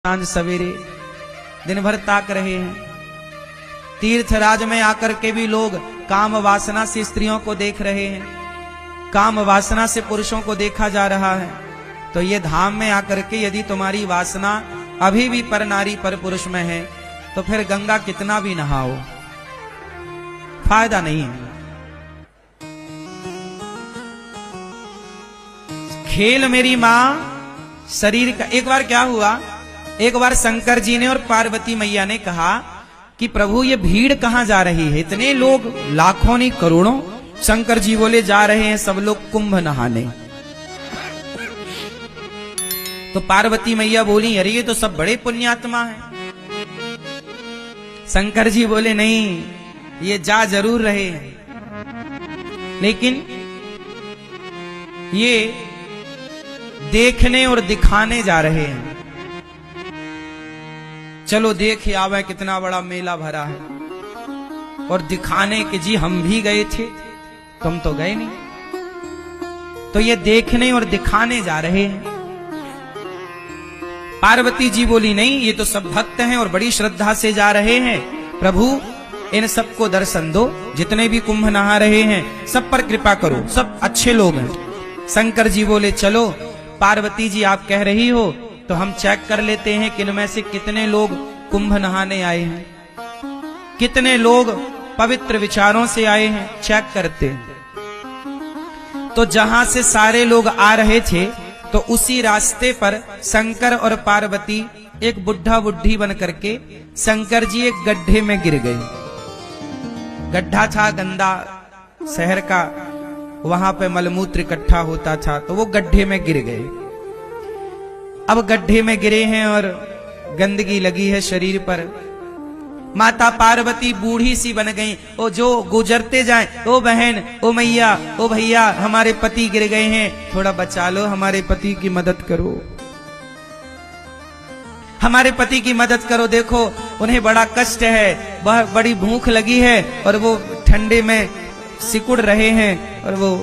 सांझ सवेरे दिन भर ताक रहे हैं। तीर्थराज में आकर के भी लोग काम वासना से स्त्रियों को देख रहे हैं, काम वासना से पुरुषों को देखा जा रहा है। तो ये धाम में आकर के यदि तुम्हारी वासना अभी भी पर नारी पर पुरुष में है तो फिर गंगा कितना भी नहाओ फायदा नहीं है। खेल मेरी मां शरीर का। एक बार क्या हुआ, एक बार शंकर जी ने और पार्वती मैया ने कहा कि प्रभु ये भीड़ कहां जा रही है, इतने लोग लाखों नहीं करोड़ों। शंकर जी बोले जा रहे हैं सब लोग कुंभ नहाने। तो पार्वती मैया बोली अरे ये तो सब बड़े पुण्यात्मा हैं। शंकर जी बोले नहीं, ये जा जरूर रहे हैं लेकिन ये देखने और दिखाने जा रहे हैं। चलो देख आवे कितना बड़ा मेला भरा है, और दिखाने के जी हम भी गए थे, तुम तो गए नहीं। तो ये देखने और दिखाने जा रहे हैं। पार्वती जी बोली नहीं, ये तो सब भक्त हैं और बड़ी श्रद्धा से जा रहे हैं। प्रभु इन सबको दर्शन दो, जितने भी कुंभ नहा रहे हैं सब पर कृपा करो, सब अच्छे लोग हैं। शंकर जी बोले चलो पार्वती जी आप कह रही हो तो हम चेक कर लेते हैं कि इनमें से कितने लोग कुंभ नहाने आए हैं, कितने लोग पवित्र विचारों से आए हैं, चेक करते हैं। तो जहां से सारे लोग आ रहे थे तो उसी रास्ते पर शंकर और पार्वती एक बुढ़ा बुढ़ी बन करके शंकर जी एक गड्ढे में गिर गए। गड्ढा था गंदा शहर का, वहां पे मलमूत्र इकट्ठा होता था, तो वो गड्ढे में गिर गए। अब गड्ढे में गिरे हैं और गंदगी लगी है शरीर पर। माता पार्वती बूढ़ी सी बन गई। ओ जो गुजरते जाएं, ओ बहन, ओ मैया, ओ भैया हमारे पति गिर गए हैं, थोड़ा बचा लो, हमारे पति की मदद करो, हमारे पति की मदद करो। देखो उन्हें बड़ा कष्ट है, वह बड़ी भूख लगी है और वो ठंडे में सिकुड़ रहे हैं और वो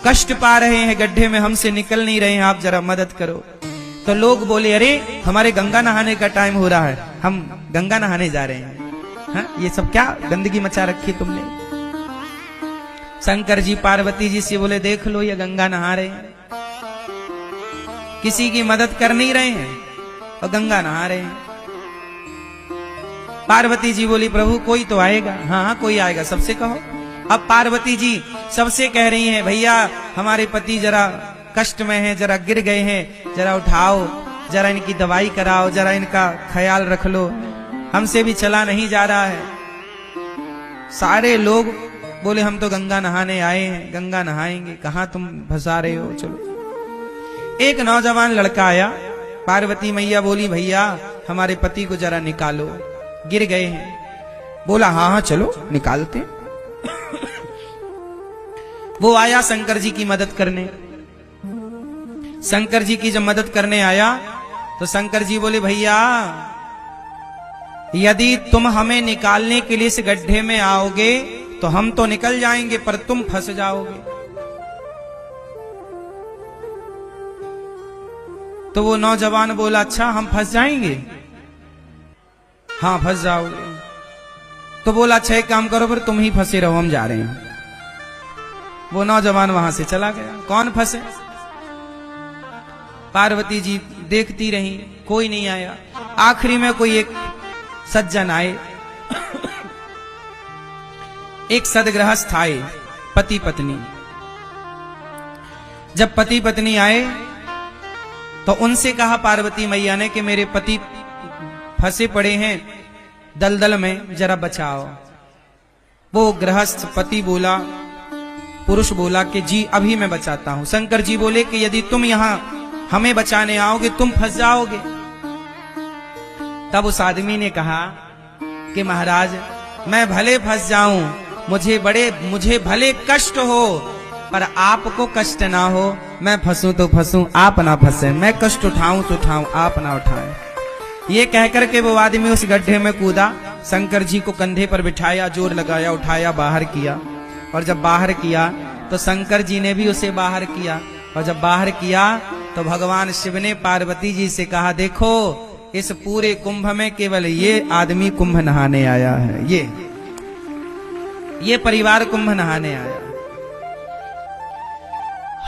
कष्ट पा रहे हैं, गड्ढे में हमसे निकल नहीं रहे हैं, आप जरा मदद करो। तो लोग बोले अरे हमारे गंगा नहाने का टाइम हो रहा है, हम गंगा नहाने जा रहे हैं। हाँ, ये सब क्या गंदगी मचा रखी तुमने। शंकर जी पार्वती जी से बोले देख लो ये गंगा नहा रहे हैं, किसी की मदद कर नहीं रहे हैं और गंगा नहा रहे हैं। पार्वती जी बोली प्रभु कोई तो आएगा। हाँ हाँ कोई आएगा, सबसे कहो। अब पार्वती जी सबसे कह रही हैं भैया हमारे पति जरा कष्ट में हैं, जरा गिर गए हैं, जरा उठाओ, जरा इनकी दवाई कराओ, जरा इनका ख्याल रख लो, हमसे भी चला नहीं जा रहा है। सारे लोग बोले हम तो गंगा नहाने आए हैं, गंगा नहाएंगे, कहां तुम फंसा रहे हो, चलो। एक नौजवान लड़का आया, पार्वती मैया बोली भैया हमारे पति को जरा निकालो, गिर गए हैं। बोला हाँ हाँ चलो निकालते। वो आया शंकर जी की मदद करने। शंकर जी की जब मदद करने आया तो शंकर जी बोले भैया यदि तुम हमें निकालने के लिए इस गड्ढे में आओगे तो हम तो निकल जाएंगे पर तुम फंस जाओगे। तो वो नौजवान बोला अच्छा हम फंस जाएंगे। हाँ फंस जाओगे। तो बोला अच्छा एक काम करो फिर तुम ही फंसे रहो, हम जा रहे हैं। वो नौजवान वहां से चला गया। कौन फंसे? पार्वती जी देखती रही, कोई नहीं आया। आखिरी में कोई एक सज्जन आए, एक सदगृहस्थ आए, पति पत्नी। जब पति पत्नी आए तो उनसे कहा पार्वती मैया ने कि मेरे पति फंसे पड़े हैं दलदल में, जरा बचाओ। वो गृहस्थ पति बोला, पुरुष बोला कि जी अभी मैं बचाता हूं। शंकर जी बोले कि यदि तुम यहां हमें बचाने आओगे तुम फंस जाओगे। तब उस आदमी ने कहा कि महाराज मैं भले फंस जाऊं, मुझे भले कष्ट हो पर आपको कष्ट ना हो। मैं फंसूं तो फंसूं, आप ना फंसे, मैं कष्ट उठाऊं तो उठाऊं, आप ना उठाएं। ये कहकर के वो आदमी उस गड्ढे में कूदा, शंकर जी को कंधे पर बिठाया, जोर लगाया, उठाया, बाहर किया। और जब बाहर किया तो शंकर जी ने भी उसे बाहर किया। और जब बाहर किया तो भगवान शिव ने पार्वती जी से कहा देखो इस पूरे कुंभ में केवल ये आदमी कुंभ नहाने आया है, ये परिवार कुंभ नहाने आया।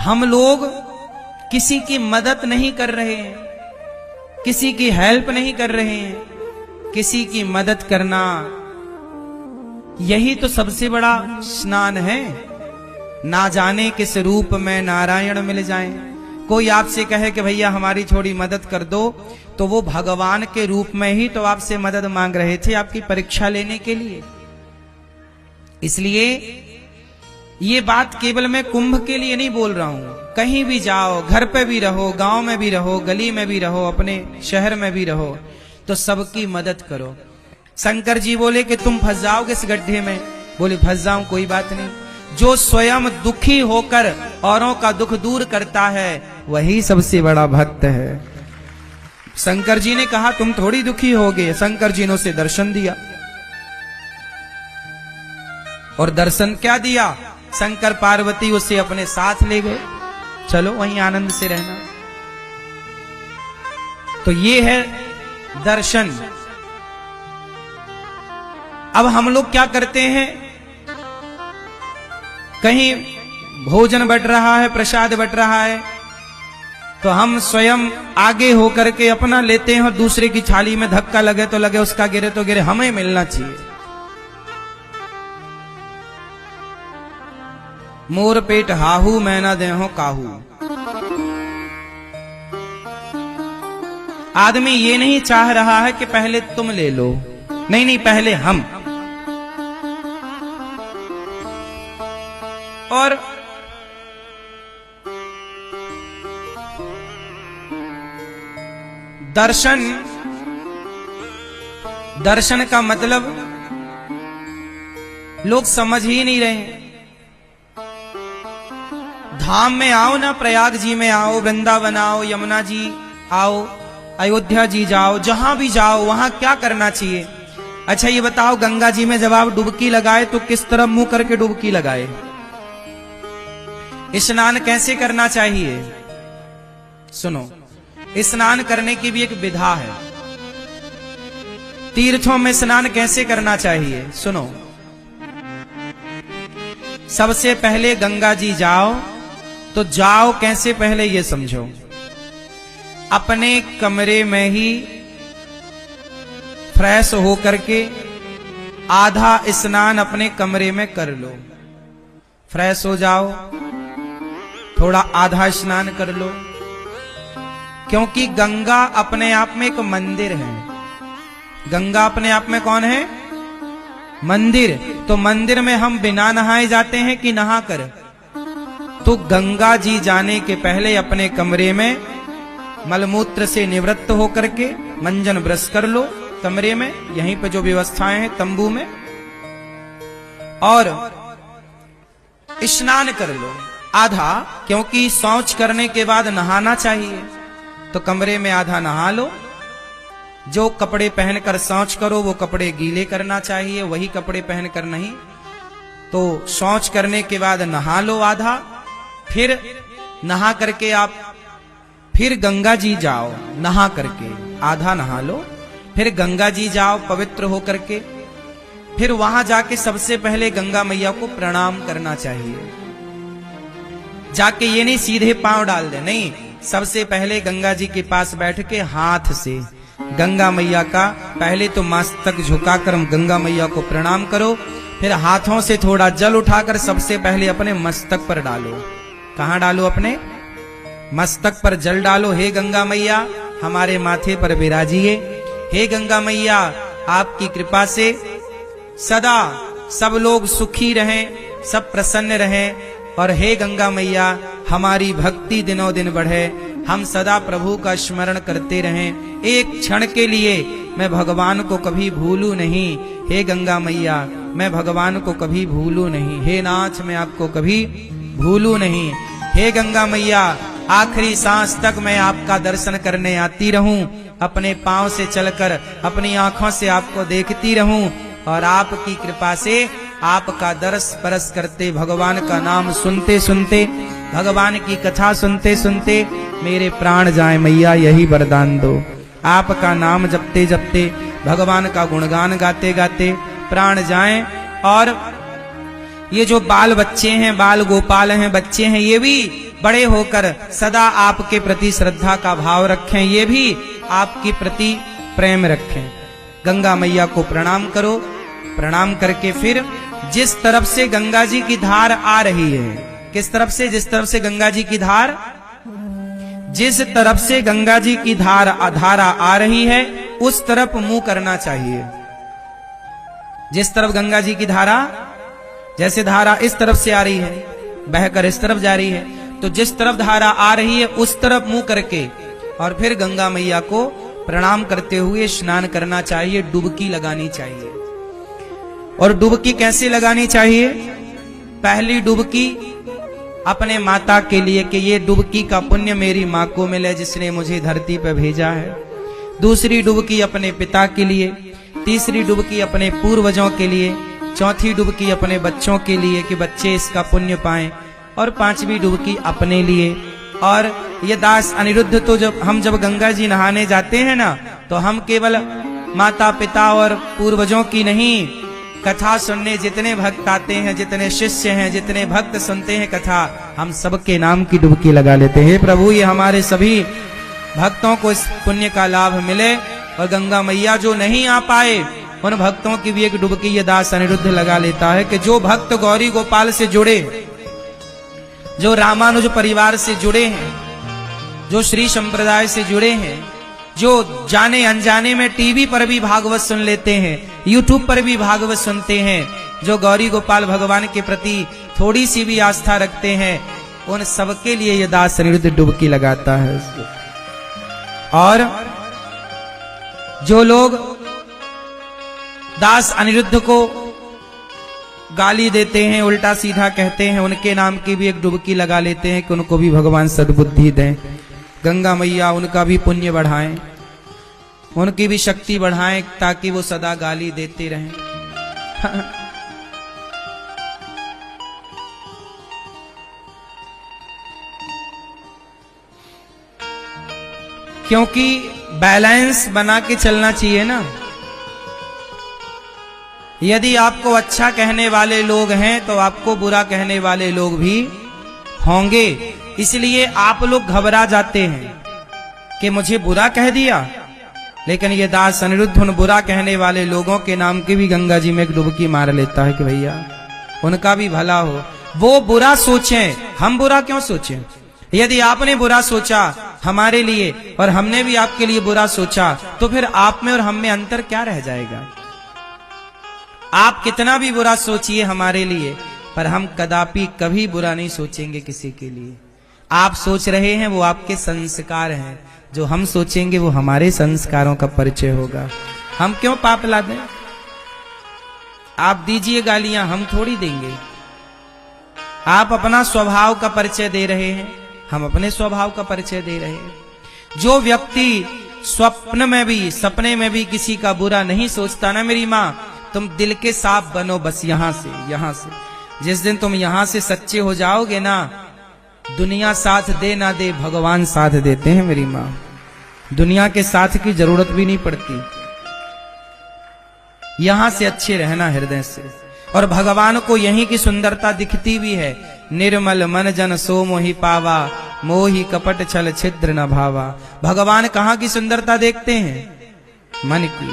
हम लोग किसी की मदद नहीं कर रहे हैं, किसी की हेल्प नहीं कर रहे हैं। किसी की मदद करना यही तो सबसे बड़ा स्नान है। ना जाने किस रूप में नारायण मिल जाएं। कोई आपसे कहे कि भैया हमारी थोड़ी मदद कर दो, तो वो भगवान के रूप में ही तो आपसे मदद मांग रहे थे, आपकी परीक्षा लेने के लिए। इसलिए ये बात केवल मैं कुंभ के लिए नहीं बोल रहा हूं। कहीं भी जाओ, घर पे भी रहो, गांव में भी रहो, गली में भी रहो, अपने शहर में भी रहो, तो सबकी मदद करो। शंकर जी बोले कि तुम फंस जाओगे इस गड्ढे में। बोले फंस जाऊं, कोई बात नहीं। जो स्वयं दुखी होकर औरों का दुख दूर करता है वही सबसे बड़ा भक्त है। शंकर जी ने कहा तुम थोड़ी दुखी होगे। शंकर जी ने उसे दर्शन दिया, और दर्शन क्या दिया? शंकर पार्वती उसे अपने साथ ले गए, चलो वहीं आनंद से रहना। तो ये है दर्शन। अब हम लोग क्या करते हैं, कहीं भोजन बट रहा है, प्रसाद बट रहा है, तो हम स्वयं आगे होकर के अपना लेते हैं, और दूसरे की थाली में धक्का लगे तो लगे, उसका गिरे तो गिरे, हमें मिलना चाहिए। मोर पेट हाहू, मैं ना देहो काहू। आदमी ये नहीं चाह रहा है कि पहले तुम ले लो, नहीं नहीं, पहले हम। और दर्शन का मतलब लोग समझ ही नहीं रहे। धाम में आओ ना, प्रयाग जी में आओ, वृंदावन आओ, यमुना जी आओ, अयोध्या जी जाओ, जहां भी जाओ वहां क्या करना चाहिए? अच्छा ये बताओ, गंगा जी में जब आप डुबकी लगाए तो किस तरफ मुंह करके डुबकी लगाए? स्नान कैसे करना चाहिए? सुनो, स्नान करने की भी एक विधा है। तीर्थों में स्नान कैसे करना चाहिए? सुनो, सबसे पहले गंगा जी जाओ, तो जाओ कैसे पहले ये समझो। अपने कमरे में ही फ्रेश होकर के आधा स्नान अपने कमरे में कर लो। फ्रेश हो जाओ, थोड़ा आधा स्नान कर लो, क्योंकि गंगा अपने आप में एक मंदिर है। गंगा अपने आप में कौन है? मंदिर। तो मंदिर में हम बिना नहाए जाते हैं कि नहा कर? तो गंगा जी जाने के पहले अपने कमरे में मलमूत्र से निवृत्त होकर के मंजन ब्रश कर लो कमरे में, यहीं पे जो व्यवस्थाएं हैं तंबू में, और स्नान कर लो आधा, क्योंकि शौच करने के बाद नहाना चाहिए। तो कमरे में आधा नहा लो। जो कपड़े पहनकर शौच करो वो कपड़े गीले करना चाहिए, वही कपड़े पहनकर नहीं। तो शौच करने के बाद नहा लो आधा, फिर नहा करके आप फिर गंगा जी जाओ। नहा करके आधा नहा लो, फिर गंगा जी जाओ पवित्र होकर के। फिर वहां जाके सबसे पहले गंगा मैया को प्रणाम करना चाहिए। जाके ये नहीं सीधे पांव डाल दे, नहीं, सबसे पहले गंगा जी के पास बैठ के हाथ से गंगा मैया का पहले तो मस्तक झुकाकर गंगा मैया को प्रणाम करो, फिर हाथों से थोड़ा जल उठाकर सबसे पहले अपने मस्तक पर डालो। कहां डालो? अपने मस्तक पर जल डालो। हे गंगा मैया हमारे माथे पर विराजिए। हे गंगा मैया आपकी कृपा से सदा सब लोग सुखी रहें, सब प्रसन्न रहें, और हे गंगा मैया हमारी भक्ति दिनों दिन बढ़े, हम सदा प्रभु का स्मरण करते रहें। एक क्षण के लिए मैं भगवान को कभी भूलूं नहीं। हे गंगा मैया मैं भगवान को कभी भूलूं नहीं। हे नाथ मैं आपको कभी भूलूं नहीं। हे गंगा मैया आखिरी सांस तक मैं आपका दर्शन करने आती रहूं, अपने पांव से चलकर अपनी आंखों से आपको देखती रहूं, और आपकी कृपा से आपका दर्श परस करते, भगवान का नाम सुनते सुनते, भगवान की कथा सुनते सुनते मेरे प्राण जाए। मैया यही वरदान दो। आपका नाम जपते जपते, भगवान का गुणगान गाते गाते प्राण जाएं। और ये जो बाल बच्चे हैं, बाल गोपाल हैं, बच्चे हैं, ये भी बड़े होकर सदा आपके प्रति श्रद्धा का भाव रखें, ये भी आपके प्रति प्रेम रखें। गंगा मैया को प्रणाम करो। प्रणाम करके फिर जिस तरफ से गंगा जी की धार आ रही है, किस तरफ से? जिस तरफ से गंगा जी की धार, जिस तरफ से गंगा जी की धारा आ रही है उस तरफ मुंह करना चाहिए। जिस तरफ गंगा जी की धारा, जैसे धारा इस तरफ से आ रही है, बहकर इस तरफ जा रही है, तो जिस तरफ धारा आ रही है उस तरफ मुंह करके और फिर गंगा मैया को प्रणाम करते हुए स्नान करना चाहिए, डुबकी लगानी चाहिए। और डुबकी कैसे लगानी चाहिए? पहली डुबकी अपने माता के लिए कि ये डुबकी का पुण्य मेरी माँ को मिले जिसने मुझे धरती पर भेजा है। दूसरी डुबकी अपने पिता के लिए, तीसरी डुबकी अपने पूर्वजों के लिए, चौथी डुबकी अपने बच्चों के लिए कि बच्चे इसका पुण्य पाएं, और पांचवी डुबकी अपने लिए। और ये दास अनिरुद्ध तो जब गंगा जी नहाने जाते हैं ना, तो हम केवल माता पिता और पूर्वजों की नहीं, कथा सुनने जितने भक्त आते हैं, जितने शिष्य हैं, जितने भक्त सुनते हैं कथा, हम सबके नाम की डुबकी लगा लेते हैं। प्रभु ये हमारे सभी भक्तों को इस पुण्य का लाभ मिले, और गंगा मैया जो नहीं आ पाए उन भक्तों की भी एक डुबकी ये दास अनिरुद्ध लगा लेता है कि जो भक्त गौरी गोपाल से जुड़े, जो रामानुज परिवार से जुड़े हैं, जो श्री संप्रदाय से जुड़े हैं, जो जाने अनजाने में टीवी पर भी भागवत सुन लेते हैं, यूट्यूब पर भी भागवत सुनते हैं, जो गौरी गोपाल भगवान के प्रति थोड़ी सी भी आस्था रखते हैं, उन सबके लिए ये दास अनिरुद्ध डुबकी लगाता है। और जो लोग दास अनिरुद्ध को गाली देते हैं, उल्टा सीधा कहते हैं, उनके नाम की भी एक डुबकी लगा लेते हैं कि उनको भी भगवान सद्बुद्धि दें, गंगा मैया उनका भी पुण्य बढ़ाएं, उनकी भी शक्ति बढ़ाएं, ताकि वो सदा गाली देते रहें। क्योंकि बैलेंस बना के चलना चाहिए ना। यदि आपको अच्छा कहने वाले लोग हैं तो आपको बुरा कहने वाले लोग भी होंगे, इसलिए आप लोग घबरा जाते हैं कि मुझे बुरा कह दिया। लेकिन ये दास अनिरुद्ध उन बुरा कहने वाले लोगों के नाम की भी गंगा जी में एक डुबकी मार लेता है कि भैया उनका भी भला हो। वो बुरा सोचें, हम बुरा क्यों सोचें? यदि आपने बुरा सोचा हमारे लिए और हमने भी आपके लिए बुरा सोचा, तो फिर आप में और हम में अंतर क्या रह जाएगा? आप कितना भी बुरा सोचिए हमारे लिए, पर हम कदापि कभी बुरा नहीं सोचेंगे किसी के लिए। आप सोच रहे हैं वो आपके संस्कार हैं, जो हम सोचेंगे वो हमारे संस्कारों का परिचय होगा। हम क्यों पाप ला दें? आप दीजिए गालियां, हम थोड़ी देंगे। आप अपना स्वभाव का परिचय दे रहे हैं, हम अपने स्वभाव का परिचय दे रहे हैं। जो व्यक्ति स्वप्न में भी, सपने में भी किसी का बुरा नहीं सोचता ना मेरी माँ, तुम दिल के साफ बनो बस यहां से। जिस दिन तुम यहां से सच्चे हो जाओगे ना, दुनिया साथ दे ना दे, भगवान साथ देते हैं मेरी माँ। दुनिया के साथ की जरूरत भी नहीं पड़ती, यहां से अच्छे रहना हृदय से। और भगवान को यहीं की सुंदरता दिखती भी है। निर्मल मन जन सो मोहि पावा, मोहि कपट छल छिद्र न भावा। भगवान कहाँ की सुंदरता देखते हैं? मन की।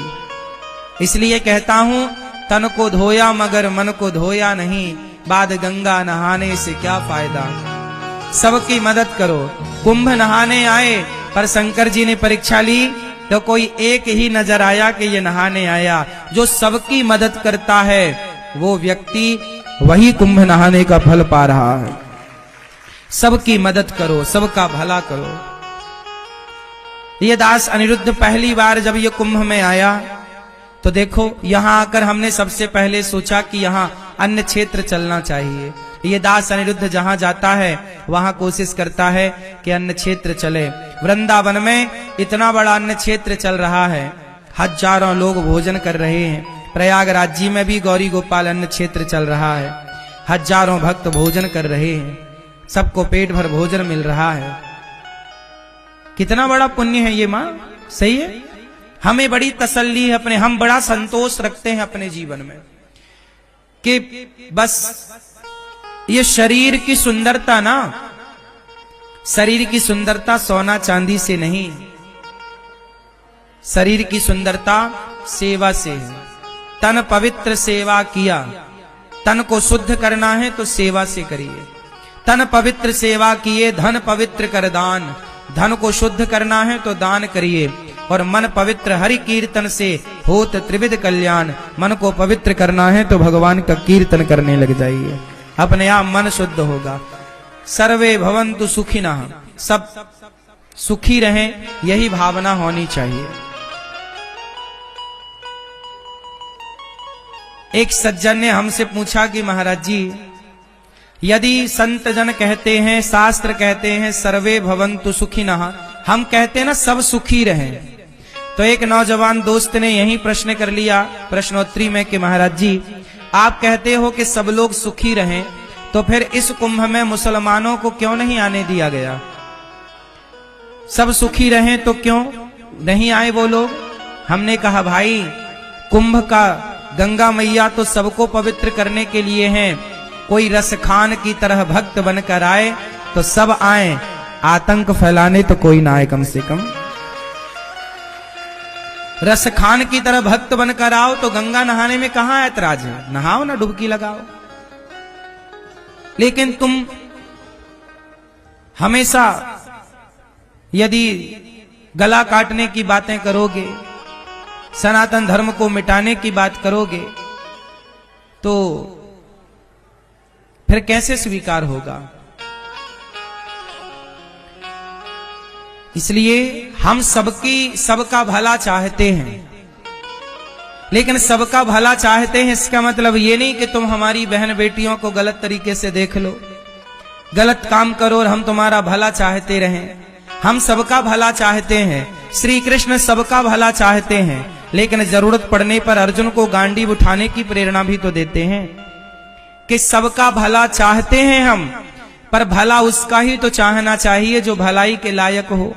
इसलिए कहता हूं, तन को धोया मगर मन को धोया नहीं, बाद गंगा नहाने से क्या फायदा। सबकी मदद करो। कुंभ नहाने आए, पर शंकर जी ने परीक्षा ली तो कोई एक ही नजर आया कि ये नहाने आया। जो सबकी मदद करता है वो व्यक्ति वही कुंभ नहाने का फल पा रहा है। सबकी मदद करो, सबका भला करो। ये दास अनिरुद्ध पहली बार जब ये कुंभ में आया तो देखो, यहां आकर हमने सबसे पहले सोचा कि यहां अन्य क्षेत्र चलना चाहिए। ये दास अनिरुद्ध जहां जाता है वहां कोशिश करता है कि अन्य क्षेत्र चले। वृंदावन में इतना बड़ा अन्य क्षेत्र चल रहा है, हजारों लोग भोजन कर रहे हैं। प्रयागराज जी में भी गौरी गोपाल अन्न क्षेत्र चल रहा है, हजारों भक्त भोजन कर रहे हैं, सबको पेट भर भोजन मिल रहा है। कितना बड़ा पुण्य है ये माँ। सही है। हमें बड़ी तसल्ली है अपने, हम बड़ा संतोष रखते हैं अपने जीवन में कि बस ये शरीर की सुंदरता ना, शरीर की सुंदरता सोना चांदी से नहीं, शरीर की सुंदरता सेवा से है। तन पवित्र सेवा किया, तन को शुद्ध करना है तो सेवा से करिए। तन पवित्र सेवा किए, धन पवित्र कर दान, धन को शुद्ध करना है तो दान करिए। और मन पवित्र हरि कीर्तन से होत त्रिविध कल्याण, मन को पवित्र करना है तो भगवान का कीर्तन करने लग जाइए, अपने आप मन शुद्ध होगा। सर्वे भवन्तु सुखिनः, सब सुखी रहें, यही भावना होनी चाहिए। एक सज्जन ने हमसे पूछा कि महाराज जी, यदि संत जन कहते हैं, शास्त्र कहते हैं सर्वे भवन्तु सुखिनः, हम कहते हैं ना सब सुखी रहें, तो एक नौजवान दोस्त ने यही प्रश्न कर लिया प्रश्नोत्तरी में कि महाराज जी आप कहते हो कि सब लोग सुखी रहें, तो फिर इस कुंभ में मुसलमानों को क्यों नहीं आने दिया गया? सब सुखी रहें तो क्यों नहीं आए वो लोग? हमने कहा भाई कुंभ का गंगा मैया तो सबको पवित्र करने के लिए हैं, कोई रसखान की तरह भक्त बनकर आए तो सब आए, आतंक फैलाने तो कोई ना आए। कम से कम रसखान की तरह भक्त बनकर आओ तो गंगा नहाने में कहां ऐतराज है, नहाओ ना, डुबकी लगाओ। लेकिन तुम हमेशा यदि गला काटने की बातें करोगे, सनातन धर्म को मिटाने की बात करोगे, तो फिर कैसे स्वीकार होगा? इसलिए हम सबका भला चाहते हैं, लेकिन सबका भला चाहते हैं इसका मतलब ये नहीं कि तुम हमारी बहन बेटियों को गलत तरीके से देख लो, गलत काम करो और हम तुम्हारा भला चाहते रहें। हम सबका भला चाहते हैं, श्री कृष्ण सबका भला चाहते हैं, लेकिन जरूरत पड़ने पर अर्जुन को गांडीव उठाने की प्रेरणा भी तो देते हैं कि सबका भला चाहते हैं हम, पर भला उसका ही तो चाहना चाहिए जो भलाई के लायक हो।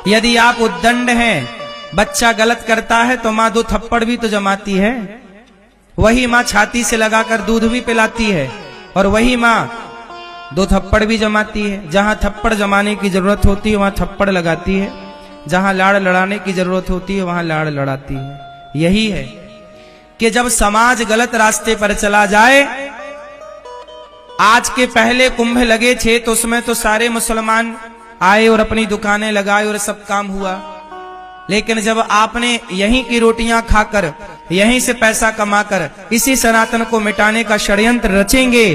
यदि आप उद्दंड हैं, बच्चा गलत करता है तो माँ 2 थप्पड़ भी तो जमाती है, वही माँ छाती से लगाकर दूध भी पिलाती है, और वही माँ 2 थप्पड़ भी जमाती है। जहां थप्पड़ जमाने की जरूरत होती है वहां थप्पड़ लगाती है, जहां लाड़ लड़ाने की जरूरत होती है वहां लाड़ लड़ाती है। यही है कि जब समाज गलत रास्ते पर चला जाए, आज के पहले कुंभ लगे थे तो उसमें तो सारे मुसलमान आए और अपनी दुकानें लगाए और सब काम हुआ, लेकिन जब आपने यहीं की रोटियां खाकर, यहीं से पैसा कमाकर इसी सनातन को मिटाने का षड्यंत्र रचेंगे,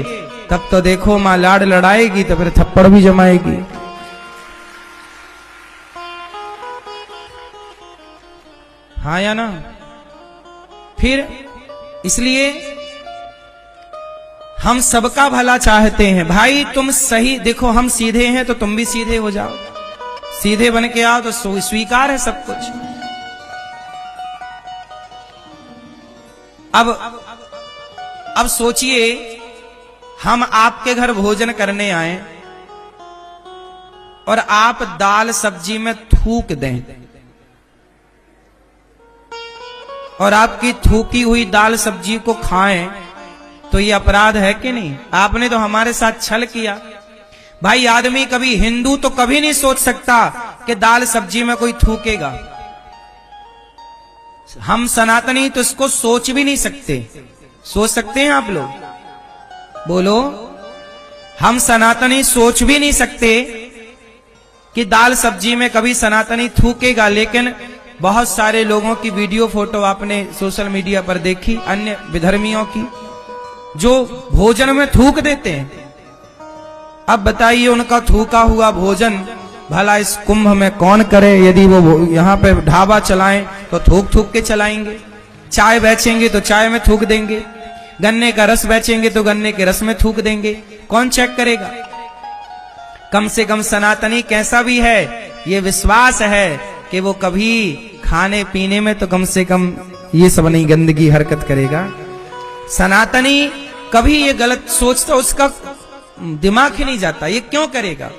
तब तो देखो मां लाड़ लड़ाएगी तो फिर थप्पड़ भी जमाएगी। हाँ या ना? फिर इसलिए हम सबका भला चाहते हैं। भाई तुम सही देखो, हम सीधे हैं तो तुम भी सीधे हो जाओ, सीधे बन के आओ तो स्वीकार है सब कुछ। अब सोचिए हम आपके घर भोजन करने आए और आप दाल सब्जी में थूक दें, और आपकी थूकी हुई दाल सब्जी को खाएं, तो ये अपराध है कि नहीं? आपने तो हमारे साथ छल किया। भाई आदमी कभी, हिंदू तो कभी नहीं सोच सकता कि दाल सब्जी में कोई थूकेगा। हम सनातनी तो इसको सोच भी नहीं सकते। सोच सकते हैं आप लोग? बोलो। हम सनातनी सोच भी नहीं सकते कि दाल सब्जी में कभी सनातनी थूकेगा, लेकिन बहुत सारे लोगों की वीडियो फोटो आपने सोशल मीडिया पर देखी, अन्य विधर्मियों की, जो भोजन में थूक देते हैं। अब बताइए उनका थूका हुआ भोजन भला इस कुंभ में कौन करे? यदि वो यहाँ पे ढाबा चलाएं तो थूक थूक के चलाएंगे, चाय बेचेंगे तो चाय में थूक देंगे, गन्ने का रस बेचेंगे तो गन्ने के रस में थूक देंगे। कौन चेक करेगा? कम से कम सनातनी कैसा भी है, ये विश्वास है कि वो कभी खाने पीने में तो कम से कम ये सब नहीं गंदगी हरकत करेगा। सनातनी कभी ये गलत सोचता, उसका दिमाग ही नहीं जाता, ये क्यों करेगा?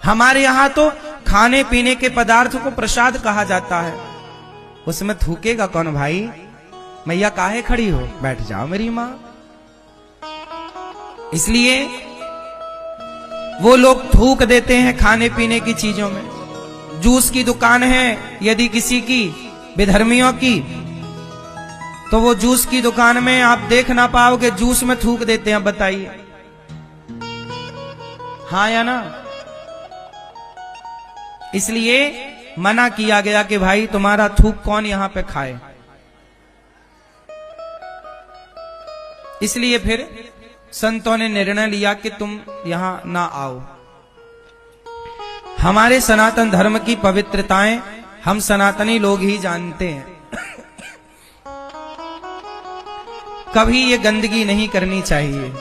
हमारे यहां तो खाने पीने के पदार्थ को प्रसाद कहा जाता है, उसमें थूकेगा कौन भाई? मैया काहे खड़ी हो, बैठ जाओ मेरी मां। इसलिए वो लोग थूक देते हैं खाने पीने की चीजों में। जूस की दुकान है यदि किसी की, विधर्मियों की, तो वो जूस की दुकान में आप देख ना पाओगे, जूस में थूक देते हैं। बताइए हाँ या ना? इसलिए मना किया गया कि भाई तुम्हारा थूक कौन यहां पे खाए। इसलिए फिर संतों ने निर्णय लिया कि तुम यहां ना आओ। हमारे सनातन धर्म की पवित्रताएं हम सनातनी लोग ही जानते हैं। कभी ये गंदगी नहीं करनी चाहिए,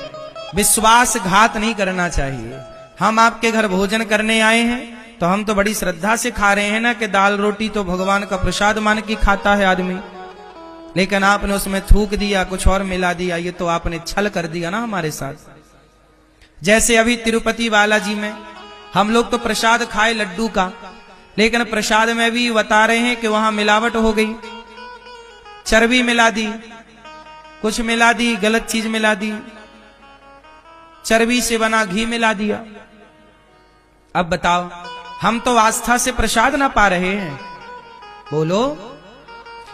विश्वासघात नहीं करना चाहिए। हम आपके घर भोजन करने आए हैं तो हम तो बड़ी श्रद्धा से खा रहे हैं ना, कि दाल रोटी तो भगवान का प्रसाद मान के खाता है आदमी, लेकिन आपने उसमें थूक दिया, कुछ और मिला दिया, ये तो आपने छल कर दिया ना हमारे साथ। जैसे अभी तिरुपति बालाजी में हम लोग तो प्रसाद खाए लड्डू का, लेकिन प्रसाद में भी बता रहे हैं कि वहां मिलावट हो गई, चर्बी मिला दी, कुछ मिला दी, गलत चीज मिला दी, चर्बी से बना घी मिला दिया। अब बताओ, हम तो आस्था से प्रसाद ना पा रहे हैं, बोलो।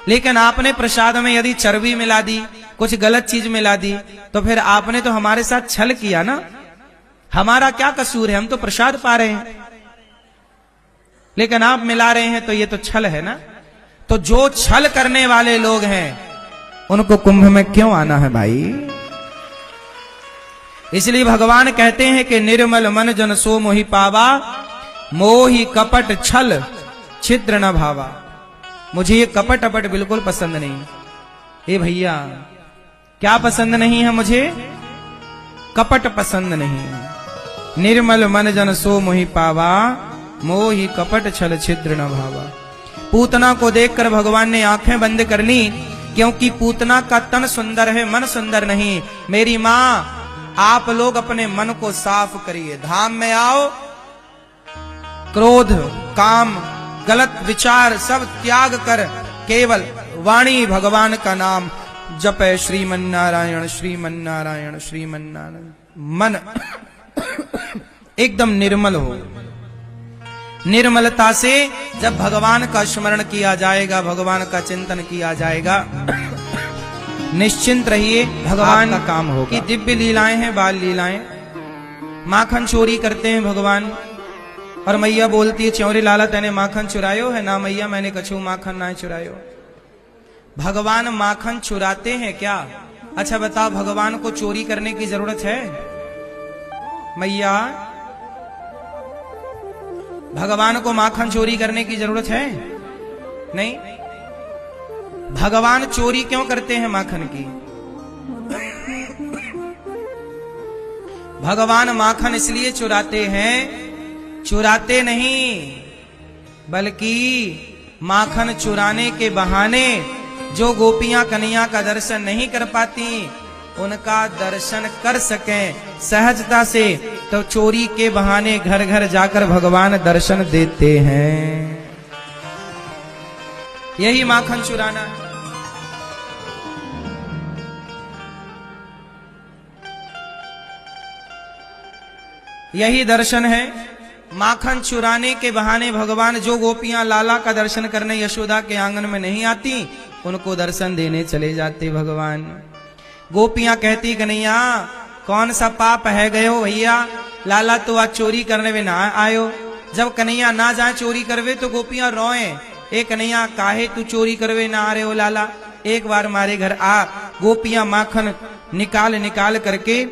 लेकिन आपने प्रसाद में यदि चर्बी मिला दी, कुछ गलत चीज मिला दी, तो फिर आपने तो हमारे साथ छल किया ना। हमारा क्या कसूर है, हम तो प्रसाद पा रहे हैं, लेकिन आप मिला रहे हैं, तो ये तो छल है ना। तो जो छल करने वाले लोग हैं उनको कुंभ में क्यों आना है भाई? इसलिए भगवान कहते हैं कि निर्मल मन जन सो मोहि पावा, मोहि कपट छल छिद्र न भावा। मुझे ये कपट अपट बिल्कुल पसंद नहीं। ए भैया, क्या पसंद नहीं है? मुझे कपट पसंद नहीं। निर्मल मन जन सो मोहि पावा, मोहि कपट छल छिद्र न भावा। पूतना को देखकर भगवान ने आंखें बंद कर ली, क्योंकि पूतना का तन सुंदर है, मन सुंदर नहीं। मेरी मां, आप लोग अपने मन को साफ करिए। धाम में आओ, क्रोध, काम, गलत विचार सब त्याग कर केवल वाणी भगवान का नाम जपे। श्रीमन्नारायण श्रीमन्नारायण श्रीमन्नारायण। मन एकदम निर्मल हो। निर्मलता से जब भगवान का स्मरण किया जाएगा, भगवान का चिंतन किया जाएगा, निश्चिंत रहिए, भगवान का काम होगा। कि दिव्य लीलाएं हैं, बाल लीलाएं। माखन चोरी करते हैं भगवान, और मैया बोलती है, च्योरी लाला तेने माखन चुरायो है ना? मैया मैंने कछु माखन ना चुरायो। भगवान माखन चुराते हैं क्या? अच्छा बताओ, भगवान को चोरी करने की जरूरत है? मैया, भगवान को माखन चोरी करने की जरूरत है? नहीं। भगवान चोरी क्यों करते हैं माखन की? भगवान माखन इसलिए चुराते हैं, चुराते नहीं, बल्कि माखन चुराने के बहाने जो गोपियां कन्हैया का दर्शन नहीं कर पाती, उनका दर्शन कर सकें सहजता से, तो चोरी के बहाने घर घर जाकर भगवान दर्शन देते हैं। यही माखन चुराना है। यही दर्शन है। माखन चुराने के बहाने भगवान जो गोपियां लाला का दर्शन करने यशोदा के आंगन में नहीं आती, उनको दर्शन देने चले जाते भगवान। गोपियां कहती, कन्हैया कौन सा पाप है गयो भैया, लाला तो आज चोरी करने में ना आयो। जब कन्हैया ना जाए चोरी करवे तो गोपियां रोए, ए कन्हैया काहे तू चोरी करवे ना आ रहे हो लाला, एक बार हमारे घर आ। गोपियां माखन निकाल निकाल करके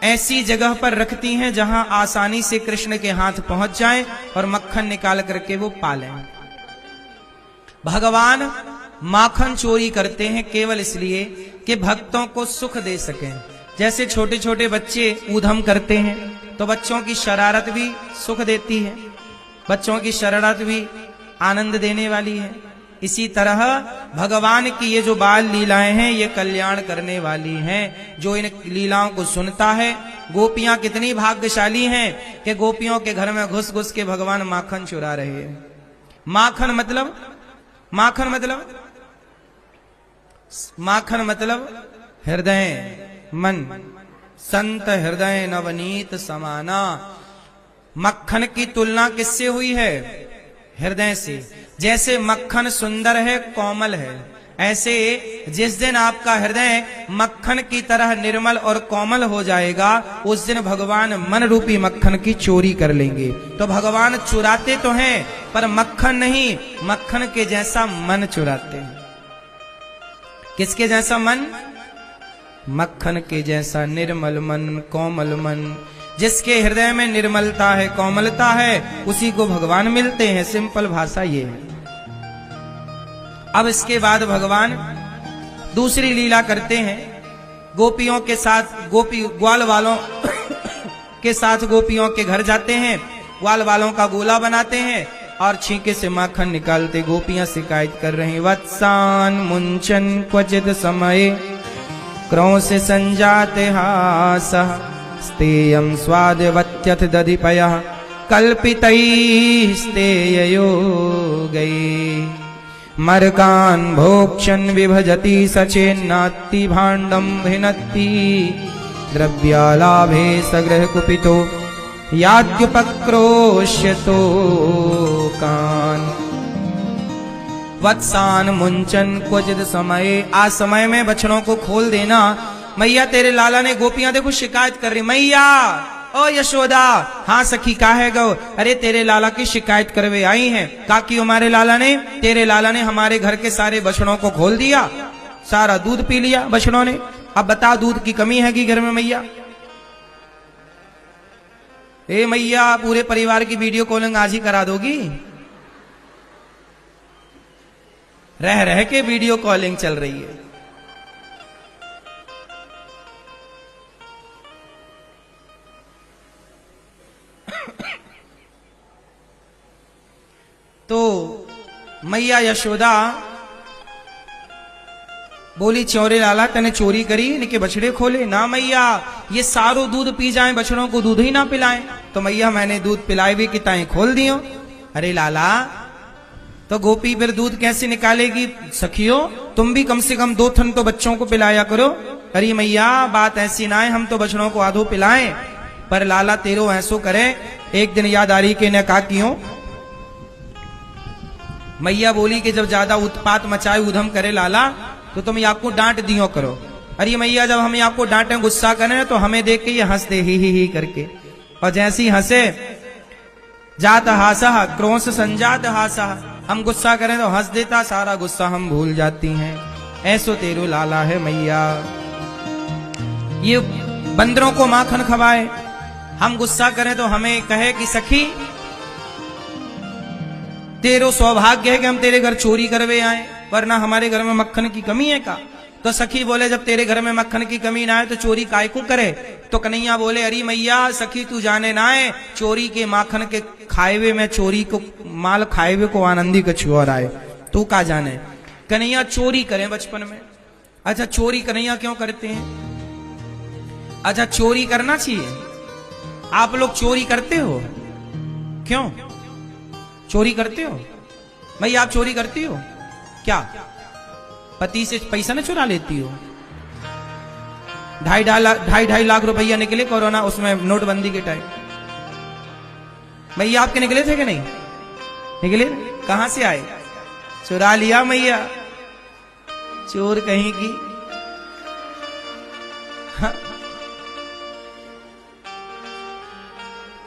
ऐसी जगह पर रखती हैं जहां आसानी से कृष्ण के हाथ पहुंच जाए और मक्खन निकाल करके वो पालें। भगवान माखन चोरी करते हैं केवल इसलिए कि भक्तों को सुख दे सकें। जैसे छोटे छोटे बच्चे ऊधम करते हैं तो बच्चों की शरारत भी सुख देती है, बच्चों की शरारत भी आनंद देने वाली है। इसी तरह भगवान की ये जो बाल लीलाएं हैं ये कल्याण करने वाली हैं। जो इन लीलाओं को सुनता है, गोपियां कितनी भाग्यशाली हैं कि गोपियों के घर में घुस घुस के भगवान माखन चुरा रहे हैं। माखन मतलब हृदय मन, संत हृदय नवनीत समाना। मक्खन की तुलना किससे हुई है? हृदय से। जैसे मक्खन सुंदर है, कोमल है, ऐसे जिस दिन आपका हृदय मक्खन की तरह निर्मल और कोमल हो जाएगा, उस दिन भगवान मन रूपी मक्खन की चोरी कर लेंगे। तो भगवान चुराते तो हैं पर मक्खन नहीं, मक्खन के जैसा मन चुराते हैं। किसके जैसा मन? मक्खन के जैसा निर्मल मन, कोमल मन। जिसके हृदय में निर्मलता है, कोमलता है, उसी को भगवान मिलते हैं। सिंपल भाषा ये है। अब इसके बाद भगवान दूसरी लीला करते हैं। गोपियों के साथ, ग्वाल वालों के साथ गोपियों के घर जाते हैं, ग्वाल वालों का गोला बनाते हैं और छींके से माखन निकालते। गोपियां शिकायत कर रही, वत्सान मुंचन क्वचित समय क्रौंस संजाते हासः स्तेयं स्वादवत्यथ दधिपयः कल्पितैस्तेययो गए। मर्कान् भोक्षन् विभजति सचेन्नात्ति भाण्डं भिनत्ति द्रव्यालाभे सगृह कुपितो याद्युपक्रोश्यतो कान्। वत्सान मुंचन क्वचित समय, आज समय में बछड़ों को खोल देना। मैया तेरे लाला ने, गोपियां देखो शिकायत कर रही, मैया ओ यशोदा। हाँ सखी का है गो? अरे तेरे लाला की शिकायत करवे आई हैं। काकी हमारे लाला ने, तेरे लाला ने हमारे घर के सारे बछड़ों को खोल दिया, सारा दूध पी लिया बछड़ों ने। अब बता, दूध की कमी है कि घर में मैया? ए मैया, पूरे परिवार की वीडियो कॉलिंग आज ही करा दोगी? रह रह के वीडियो कॉलिंग चल रही है। तो मैया यशोदा बोली, चौरे लाला तने चोरी करी, इनके बछड़े खोले ना? मैया ये सारो दूध पी जाएं, बछड़ों को दूध ही ना पिलाएं। तो मैया मैंने दूध पिलाए भी कि ताएं खोल दियो। अरे लाला, तो गोपी फिर दूध कैसे निकालेगी? सखियों तुम भी कम से कम 2 थन तो बच्चों को पिलाया करो। अरे मैया बात ऐसी ना है, हम तो बछड़ों को आधो पिलाएं, पर लाला तेरो ऐसो करे। एक दिन याद आ रही कि ने का क्यों? मैया बोली कि जब ज्यादा उत्पात मचाए, उधम करे लाला, तो तुम आपको डांट दियो करो। अरे मैया जब हम आपको डांटे, गुस्सा करें, तो हमें देख के ये हंसते ही करके। और जैसी हंसे, जात हासा क्रोश संजात हासा, हम गुस्सा करें तो हंस देता, सारा गुस्सा हम भूल जाती हैं। ऐसो तेरो लाला है मैया। ये बंदरों को माखन खवाए, हम गुस्सा करें तो हमें कहे कि सखी तेरो सौभाग्य है कि हम तेरे घर चोरी करवे आए, वरना हमारे घर में मक्खन की कमी है का? तो सखी बोले, जब तेरे घर में मक्खन की कमी ना है तो चोरी काय को करे? तो कन्हैया बोले, अरे मैया सखी तू जाने ना है, चोरी के माखन के खाएवे में चोरी को माल खाएवे को आनंदी का छुआ आए, तू का जाने। कन्हैया चोरी करें बचपन में। अच्छा चोरी कन्हैया क्यों करते हैं? अच्छा चोरी करना चाहिए। आप लोग चोरी करते हो क्यों? चोरी करते हो? भाई आप चोरी करती हो क्या? पति से पैसा न चुरा लेती हो? 2.5 लाख रुपया निकले कोरोना, उसमें नोटबंदी के टाइम। भैया आपके निकले थे कि नहीं निकले? कहां से आए? चुरा लिया मैया, चोर कहीं की। हाँ।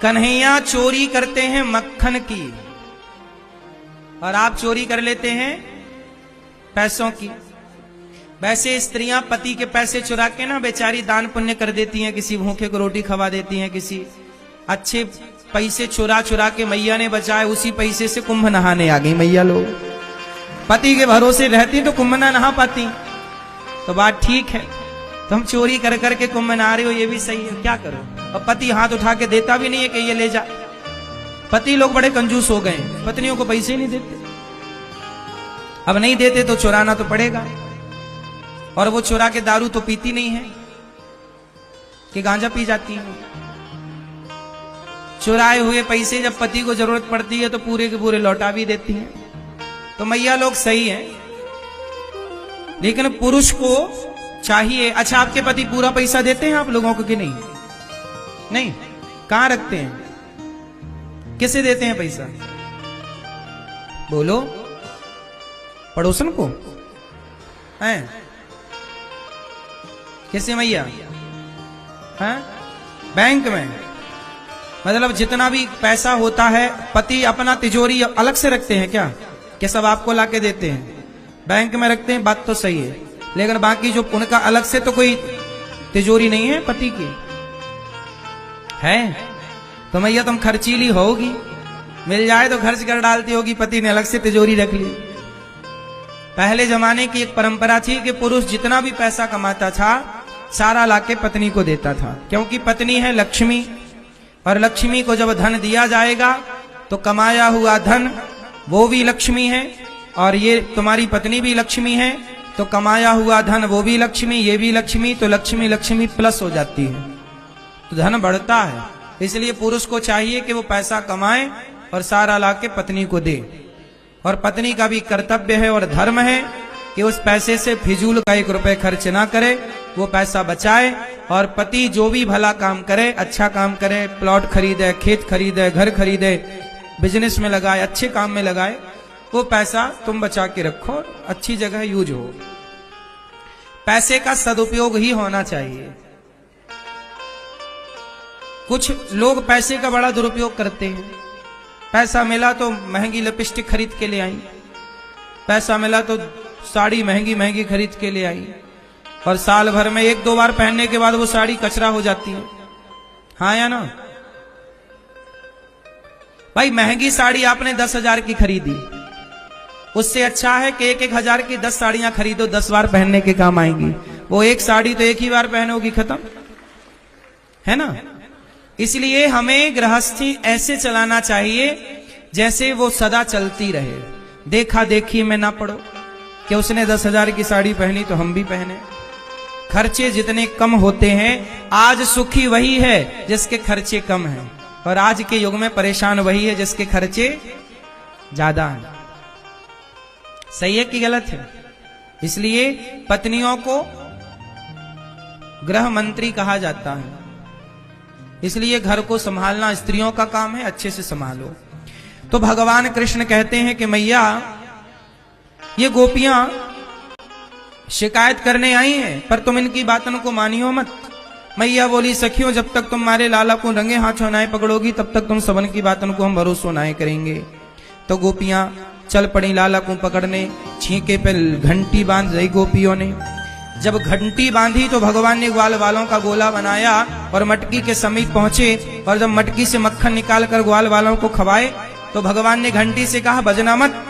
कन्हैया चोरी करते हैं मक्खन की, और आप चोरी कर लेते हैं पैसों की। वैसे स्त्रियां पति के पैसे चुरा के ना बेचारी दान पुण्य कर देती हैं, किसी भूखे को रोटी खवा देती हैं, किसी अच्छे पैसे चुरा चुरा के मैया ने बचाए, उसी पैसे से कुंभ नहाने आ गई मैया लोग। पति के भरोसे रहती तो कुंभ ना नहा पाती। तो बात ठीक है, तुम चोरी कर करके कुंभ नहा रहे हो, ये भी सही है, क्या करो। और पति हाथ उठा के देता भी नहीं है कि ये ले जा। पति लोग बड़े कंजूस हो गए, पत्नियों को पैसे नहीं देते। अब नहीं देते तो चुराना तो पड़ेगा। और वो चुरा के दारू तो पीती नहीं है कि गांजा पी जाती है। चुराए हुए पैसे जब पति को जरूरत पड़ती है तो पूरे के पूरे लौटा भी देती हैं। तो मैया लोग सही हैं, लेकिन पुरुष को चाहिए। अच्छा, आपके पति पूरा पैसा देते हैं आप लोगों को कि नहीं? नहीं, कहां रखते हैं? किसे देते हैं पैसा? बोलो, पड़ोसन को हैं? किसे मैया? हैं? बैंक में। मतलब जितना भी पैसा होता है पति अपना तिजोरी अलग से रखते हैं क्या? कि सब आपको लाके देते हैं? बैंक में रखते हैं, बात तो सही है, लेकिन बाकी जो उनका अलग से तो कोई तिजोरी नहीं है पति की है? तो मैया तुम खर्चीली होगी, मिल जाए तो खर्च कर डालती होगी, पति ने अलग से तिजोरी रख ली। पहले जमाने की एक परंपरा थी कि पुरुष जितना भी पैसा कमाता था सारा लाके पत्नी को देता था, क्योंकि पत्नी है लक्ष्मी, और लक्ष्मी को जब धन दिया जाएगा तो कमाया हुआ धन वो भी लक्ष्मी है, और ये तुम्हारी पत्नी भी लक्ष्मी है, तो कमाया हुआ धन वो भी लक्ष्मी, ये भी लक्ष्मी, तो लक्ष्मी लक्ष्मी प्लस हो जाती है, तो धन बढ़ता है। इसलिए पुरुष को चाहिए कि वो पैसा कमाए और सारा लाके पत्नी को दे। और पत्नी का भी कर्तव्य है और धर्म है कि उस पैसे से फिजूल का 1 रुपए खर्च ना करे, वो पैसा बचाए। और पति जो भी भला काम करे, अच्छा काम करे, प्लॉट खरीदे, खेत खरीदे, घर खरीदे, बिजनेस में लगाए, अच्छे काम में लगाए, वो पैसा तुम बचा के रखो, अच्छी जगह यूज हो। पैसे का सदुपयोग ही होना चाहिए। कुछ लोग पैसे का बड़ा दुरुपयोग करते हैं। पैसा मिला तो महंगी लिपस्टिक खरीद के ले आई, पैसा मिला तो साड़ी महंगी महंगी खरीद के ले आई, और साल भर में 1-2 बार पहनने के बाद वो साड़ी कचरा हो जाती है। हाँ या ना भाई? महंगी साड़ी आपने 10,000 की खरीदी, उससे अच्छा है कि 1-1 हजार की 10 साड़ियां खरीदो, 10 बार पहनने के काम आएंगी। वो एक साड़ी तो एक ही बार पहनोगी, खत्म है ना? इसलिए हमें गृहस्थी ऐसे चलाना चाहिए जैसे वो सदा चलती रहे। देखा देखी में ना पड़ो कि उसने 10,000 की साड़ी पहनी तो हम भी पहने। खर्चे जितने कम होते हैं, आज सुखी वही है जिसके खर्चे कम हैं, और आज के युग में परेशान वही है जिसके खर्चे ज्यादा हैं। सही है कि गलत है? इसलिए पत्नियों को गृह मंत्री कहा जाता है। इसलिए घर को संभालना स्त्रियों का काम है, अच्छे से संभालो। तो भगवान कृष्ण कहते हैं कि मैया, ये गोपियां शिकायत करने आई हैं, पर तुम इनकी बातों को मानियो मत। मैया बोली, सखियों, जब तक तुम्हारे लाला को रंगे हाथों नाए पकड़ोगी तब तक तुम सबन की बातों को हम भरोसा नाए करेंगे। तो गोपियां चल पड़ी लाला को पकड़ने। छींके पे घंटी बांध रही गोपियों ने। जब घंटी बांधी तो भगवान ने ग्वाल वालों का गोला बनाया और मटकी के समीप पहुंचे, और जब मटकी से मक्खन निकाल कर ग्वाल वालों को खवाए तो भगवान ने घंटी से कहा, बजना मत।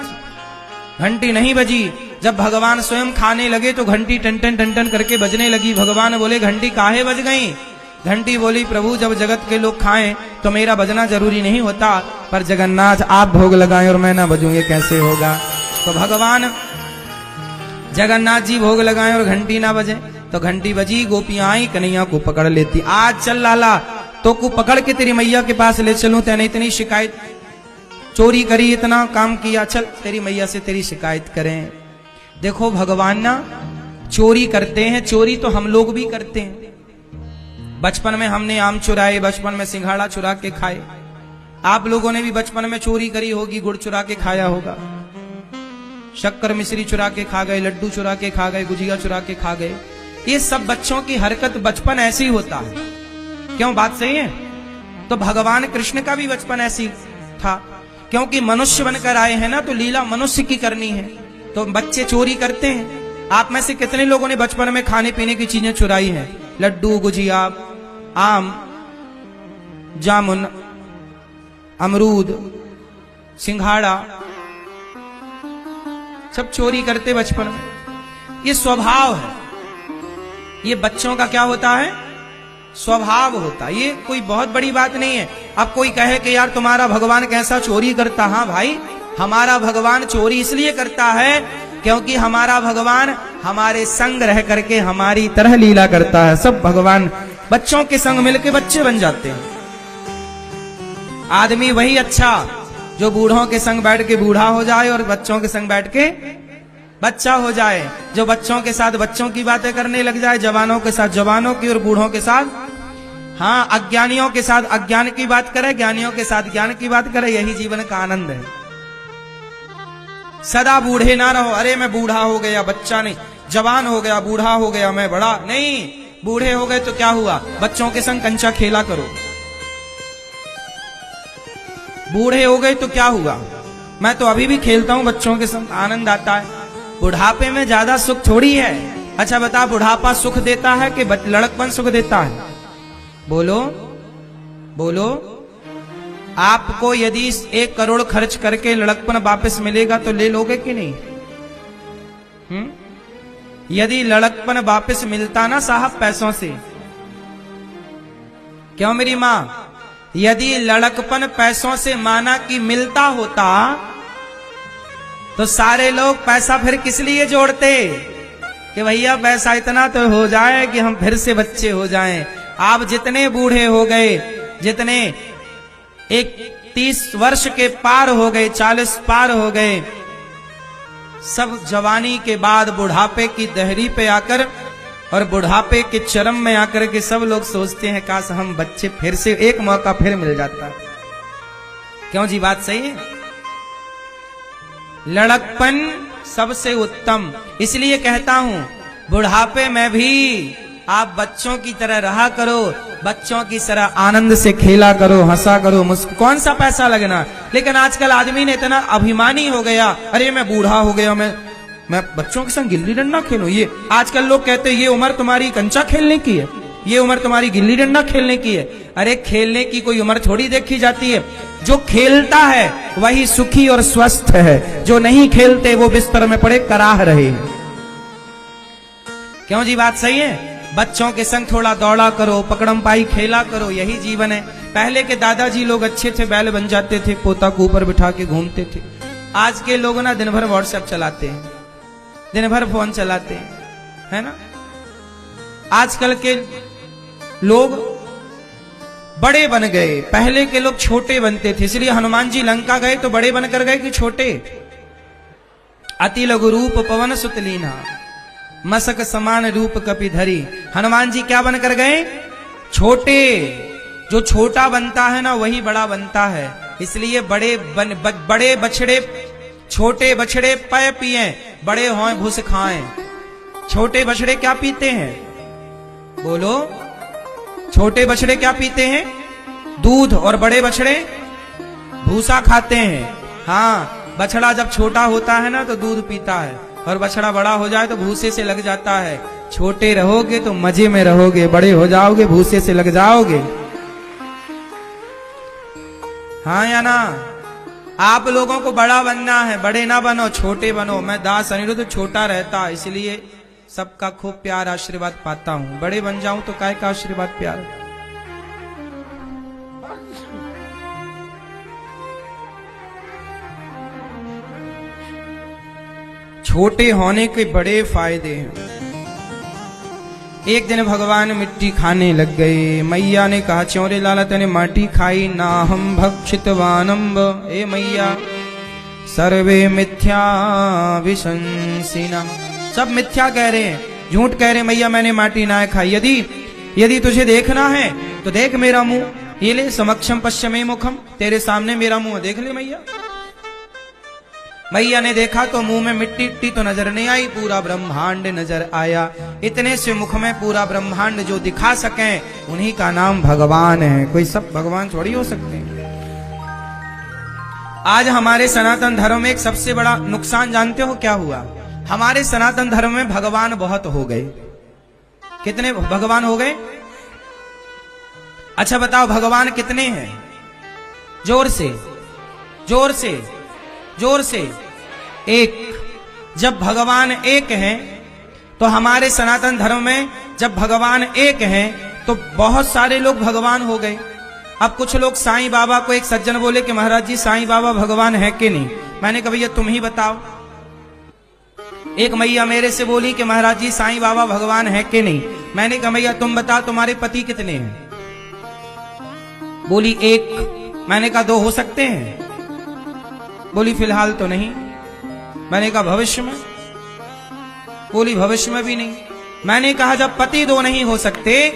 घंटी नहीं बजी। जब भगवान स्वयं खाने लगे तो घंटी टन टन टन टन करके बजने लगी। भगवान बोले, घंटी काहे बज गई? घंटी बोली, प्रभु, जब जगत के लोग खाएं तो मेरा बजना जरूरी नहीं होता, पर जगन्नाथ आप भोग लगाएं और मैं ना बजूं, ये कैसे होगा? तो भगवान जगन्नाथ जी भोग लगाएं और घंटी ना बजे। तो घंटी बजी, गोपियां आई, कन्हैया को पकड़ लेती। आज चल लाला, तो को पकड़ के तेरी मैया के पास ले चलूं, तेने इतनी शिकायत, चोरी करी, इतना काम किया, चल तेरी मैया से तेरी शिकायत करें। देखो भगवान ना चोरी करते हैं, चोरी तो हम लोग भी करते हैं। बचपन में हमने आम चुराए, बचपन में सिंघाड़ा चुरा के खाए। आप लोगों ने भी बचपन में चोरी करी होगी, गुड़ चुरा के खाया होगा, शक्कर मिश्री चुरा के खा गए, लड्डू चुरा के खा गए, गुजिया चुरा के खा गए। ये सब बच्चों की हरकत, बचपन ऐसे ही होता है। क्यों? बात सही है? तो भगवान कृष्ण का भी बचपन ऐसी था, क्योंकि मनुष्य बनकर आए हैं ना, तो लीला मनुष्य की करनी है। तो बच्चे चोरी करते हैं। आप में से कितने लोगों ने बचपन में खाने पीने की चीजें चुराई हैं? लड्डू, गुजिया, आम, जामुन, अमरूद, सिंघाड़ा, सब चोरी करते बचपन में। ये स्वभाव है। ये बच्चों का क्या होता है? स्वभाव होता है। ये कोई बहुत बड़ी बात नहीं है। अब कोई कहे कि यार तुम्हारा भगवान कैसा चोरी करता? हाँ भाई, हमारा भगवान चोरी इसलिए करता है क्योंकि हमारा भगवान हमारे संग रह करके हमारी तरह लीला करता है। सब भगवान बच्चों के संग मिलके बच्चे बन जाते हैं। आदमी वही अच्छा जो बूढ़ों के संग बैठ के बूढ़ा हो जाए और बच्चों के संग बैठ के बच्चा हो जाए, जो बच्चों के साथ बच्चों की बातें करने लग जाए, जवानों के साथ जवानों की और बूढ़ों के साथ, हाँ, अज्ञानियों के साथ अज्ञान की बात करे, ज्ञानियों के साथ ज्ञान की बात करे। यही जीवन का आनंद है। सदा बूढ़े ना रहो, अरे मैं बूढ़ा हो गया, बच्चा नहीं, जवान हो गया, बूढ़ा हो गया, मैं बड़ा नहीं। बूढ़े हो गए तो क्या हुआ, बच्चों के संग कंचा खेला करो। बूढ़े हो गए तो क्या हुआ, मैं तो अभी भी खेलता हूं बच्चों के संग, आनंद आता है। बुढ़ापे में ज्यादा सुख थोड़ी है। अच्छा बता, बुढ़ापा सुख देता है कि लड़कपन सुख देता है? बोलो बोलो। आपको यदि 1 करोड़ खर्च करके लड़कपन वापस मिलेगा तो ले लोगे कि नहीं? यदि लड़कपन वापस मिलता ना साहब पैसों से, क्यों मेरी मां, यदि लड़कपन पैसों से माना कि मिलता होता तो सारे लोग पैसा फिर किस लिए जोड़ते कि भैया पैसा इतना तो हो जाए कि हम फिर से बच्चे हो जाएं। आप जितने बूढ़े हो गए, जितने 30 वर्ष के पार हो गए, 40 पार हो गए, सब जवानी के बाद बुढ़ापे की दहरी पे आकर और बुढ़ापे के चरम में आकर के सब लोग सोचते हैं काश हम बच्चे फिर से एक मौका फिर मिल जाता। क्यों जी, बात सही है? लड़कपन सबसे उत्तम, इसलिए कहता हूं बुढ़ापे में भी आप बच्चों की तरह रहा करो, बच्चों की तरह आनंद से खेला करो, हंसा करो, कौन सा पैसा लगना। लेकिन आजकल आदमी ने इतना अभिमानी हो गया, अरे मैं बूढ़ा हो गया, मैं बच्चों के संग गिल्ली डंडा खेलूं। ये आजकल लोग कहते हैं ये उम्र तुम्हारी कंचा खेलने की है, ये उम्र तुम्हारी गिल्ली डंडा खेलने की है। अरे खेलने की कोई उम्र थोड़ी देखी जाती है। जो खेलता है वही सुखी और स्वस्थ है, जो नहीं खेलते वो बिस्तर में पड़े कराह रहे। क्यों जी, बात सही है? बच्चों के संग थोड़ा दौड़ा करो, पकड़म पाई खेला करो, यही जीवन है। पहले के दादाजी लोग अच्छे थे, बैल बन जाते थे, पोता को ऊपर बिठा के घूमते थे। आज के लोग ना दिन भर व्हाट्सएप चलाते हैं, दिन भर फोन चलाते हैं, है ना। आजकल के लोग बड़े बन गए, पहले के लोग छोटे बनते थे। इसलिए हनुमान जी लंका गए तो बड़े बनकर गए कि छोटे? अति लघु रूप पवन सुत लीना, मसक समान रूप कपि धरी। हनुमान जी क्या बनकर गए? छोटे। जो छोटा बनता है ना वही बड़ा बनता है। इसलिए बड़े बछड़े, छोटे बछड़े पय पिए, बड़े हों भूस खाएं। छोटे बछड़े क्या पीते हैं? बोलो, छोटे बछड़े क्या पीते हैं? दूध। और बड़े बछड़े भूसा खाते हैं। हाँ, बछड़ा जब छोटा होता है ना तो दूध पीता है, और बछड़ा बड़ा हो जाए तो भूसे से लग जाता है। छोटे रहोगे तो मजे में रहोगे, बड़े हो जाओगे भूसे से लग जाओगे। हाँ या ना? आप लोगों को बड़ा बनना है, बड़े ना बनो, छोटे बनो। मैं दास अनिरुद्ध छोटा रहता, इसलिए सबका खूब प्यार आशीर्वाद पाता हूं। बड़े बन जाऊं तो काय का आशीर्वाद प्यार। छोटे होने के बड़े फायदे हैं। एक दिन भगवान मिट्टी खाने लग गए। मैया ने कहा, चौरे लाला तने माटी खाई ना, हम भक्षितवानम्ब। ए मैया, सर्वे मिथ्या विशंसिना, सब मिथ्या कह रहे हैं, झूठ कह रहे हैं। मैया मैंने माटी ना खाई। यदि तुझे देखना है तो देख मेरा मुंह, ये ले समक्षम पश्चिमे मुखम, तेरे सामने मेरा मुंह देख ले मैया। मैया ने देखा तो मुंह में मिट्टी तो नजर नहीं आई, पूरा ब्रह्मांड नजर आया। इतने से मुख में पूरा ब्रह्मांड जो दिखा सके उन्हीं का नाम भगवान है। कोई सब भगवान थोड़ी हो सकते हैं। आज हमारे सनातन धर्म में एक सबसे बड़ा नुकसान जानते हो क्या हुआ? हमारे सनातन धर्म में भगवान बहुत हो गए। कितने भगवान हो गए? अच्छा बताओ, भगवान कितने हैं? जोर से, जोर से, जोर से। एक। जब भगवान एक हैं तो हमारे सनातन धर्म में जब भगवान एक हैं तो बहुत सारे लोग भगवान हो गए। अब कुछ लोग साईं बाबा को, एक सज्जन बोले कि महाराज जी साईं बाबा भगवान है कि नहीं? मैंने कहा भैया तुम ही बताओ। एक मैया मेरे से बोली कि महाराज जी साईं बाबा भगवान है कि नहीं। मैंने कहा मैया तुम बता तुम्हारे पति कितने हैं? बोली एक। मैंने कहा दो हो सकते हैं? बोली फिलहाल तो नहीं। मैंने कहा भविष्य में? बोली भविष्य में भी नहीं। मैंने कहा जब पति दो नहीं हो सकते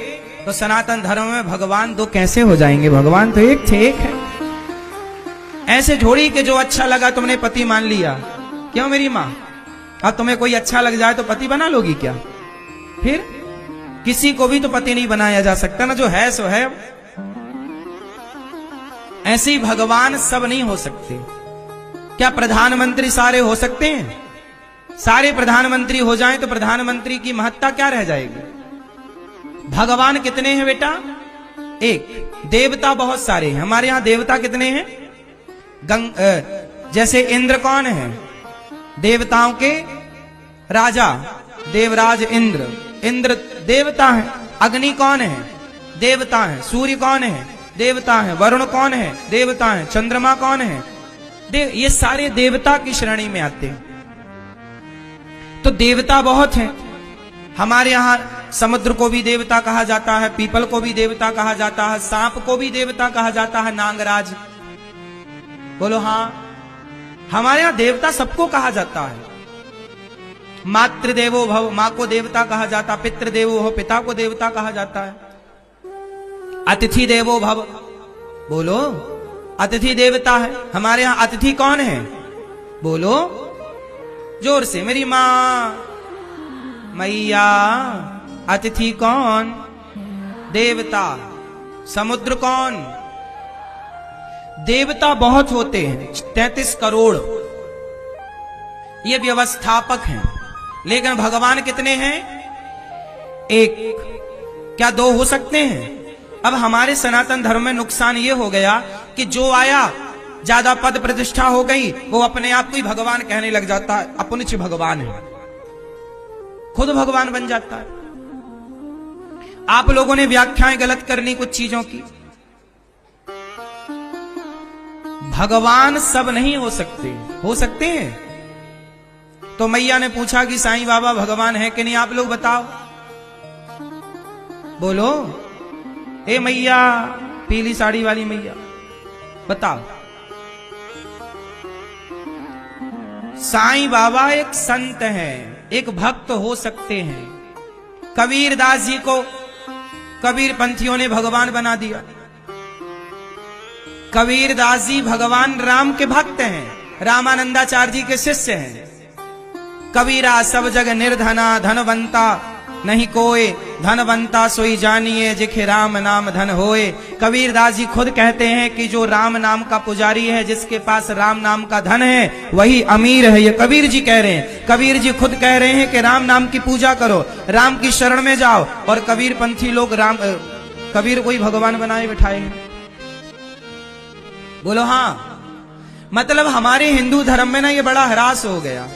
तो सनातन धर्म में भगवान दो कैसे हो जाएंगे? भगवान तो एक थे, एक है। ऐसे झोड़ी के जो अच्छा लगा तुमने पति मान लिया। क्यों मेरी माँ? अब तुम्हें कोई अच्छा लग जाए तो पति बना लोगी क्या? फिर किसी को भी तो पति नहीं बनाया जा सकता ना, जो है सो है। ऐसे ही भगवान सब नहीं हो सकते। क्या प्रधानमंत्री सारे हो सकते हैं? सारे प्रधानमंत्री हो जाएं तो प्रधानमंत्री की महत्ता क्या रह जाएगी? भगवान कितने हैं बेटा? एक। देवता बहुत सारे हैं। हमारे यहां देवता कितने हैं? जैसे इंद्र कौन है? देवताओं के राजा, देवराज इंद्र। इंद्र देवता है। अग्नि कौन है? देवता है। सूर्य कौन है? देवता है। वरुण कौन है? देवता है। चंद्रमा कौन है? ये सारे देवता की श्रेणी में आते हैं। तो देवता बहुत हैं। हमारे यहां समुद्र को भी देवता कहा जाता है, पीपल को भी देवता कहा जाता है, सांप को भी देवता कहा जाता है, नागराज। बोलो हाँ। हमारे यहां देवता सबको कहा जाता है। मातृदेवो भव, मां को देवता कहा जाता, पितृदेवो भव, पिता को देवता कहा जाता है। अतिथि देवो भव, बोलो अतिथि देवता है। हमारे यहां अतिथि कौन है? बोलो जोर से मेरी मां, मैया। अतिथि कौन? देवता। समुद्र कौन? देवता बहुत होते हैं, 33 करोड़। ये व्यवस्थापक हैं। लेकिन भगवान कितने हैं? एक। क्या दो हो सकते हैं? अब हमारे सनातन धर्म में नुकसान ये हो गया कि जो आया ज्यादा पद प्रतिष्ठा हो गई, वो अपने आप को ही भगवान कहने लग जाता है। अपनिच भगवान है, खुद भगवान बन जाता है। आप लोगों ने व्याख्याएं गलत करनी कुछ चीजों की। भगवान सब नहीं हो सकते। हो सकते हैं? तो मैया ने पूछा कि साईं बाबा भगवान है कि नहीं? आप लोग बताओ। बोलो ए मैया, पीली साड़ी वाली मैया, बताओ। साईं बाबा एक संत हैं, एक भक्त हो सकते हैं। कबीरदास जी को कबीर पंथियों ने भगवान बना दिया। कबीरदास जी भगवान राम के भक्त हैं, रामानंदाचार्य जी के शिष्य हैं। कबीरा सब जग निर्धना, धनवंता नहीं कोय, धनवंता सोई जानिए जिखे राम नाम धन होए। कबीरदास जी खुद कहते हैं कि जो राम नाम का पुजारी है, जिसके पास राम नाम का धन है, वही अमीर है। ये कबीर जी कह रहे हैं। कबीर जी खुद कह रहे हैं कि राम नाम की पूजा करो, राम की शरण में जाओ। और कबीर पंथी लोग कबीर को ही भगवान बनाए बिठाए हैं। बोलो हाँ। मतलब हमारे हिंदू धर्म में ना ये बड़ा ह्रास हो गया।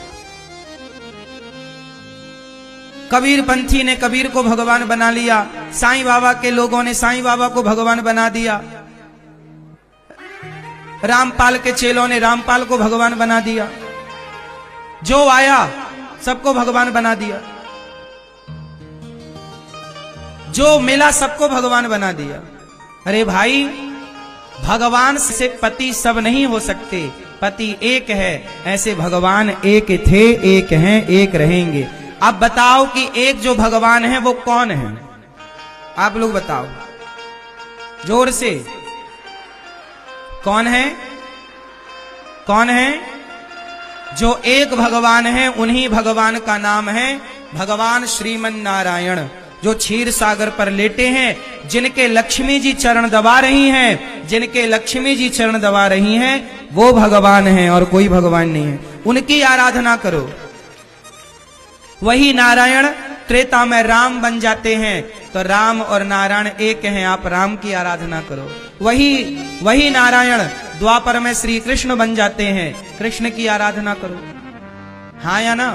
कबीर पंथी ने कबीर को भगवान बना लिया, साईं बाबा के लोगों ने साईं बाबा को भगवान बना दिया, रामपाल के चेलों ने रामपाल को भगवान बना दिया। जो आया सबको भगवान बना दिया, जो मिला सबको भगवान बना दिया। अरे भाई, भगवान से पति सब नहीं हो सकते। पति एक है, ऐसे भगवान एक थे, एक हैं, एक रहेंगे। अब बताओ कि एक जो भगवान है वो कौन है? आप लोग बताओ जोर से। कौन है? कौन है? जो एक भगवान है उन्हीं भगवान का नाम है भगवान श्रीमन नारायण, जो क्षीर सागर पर लेटे हैं, जिनके लक्ष्मी जी चरण दबा रही हैं, जिनके लक्ष्मी जी चरण दबा रही हैं, वो भगवान हैं और कोई भगवान नहीं है। उनकी आराधना करो। वही नारायण त्रेता में राम बन जाते हैं, तो राम और नारायण एक हैं। आप राम की आराधना करो। वही नारायण द्वापर में श्री कृष्ण बन जाते हैं, कृष्ण की आराधना करो। हाँ या ना?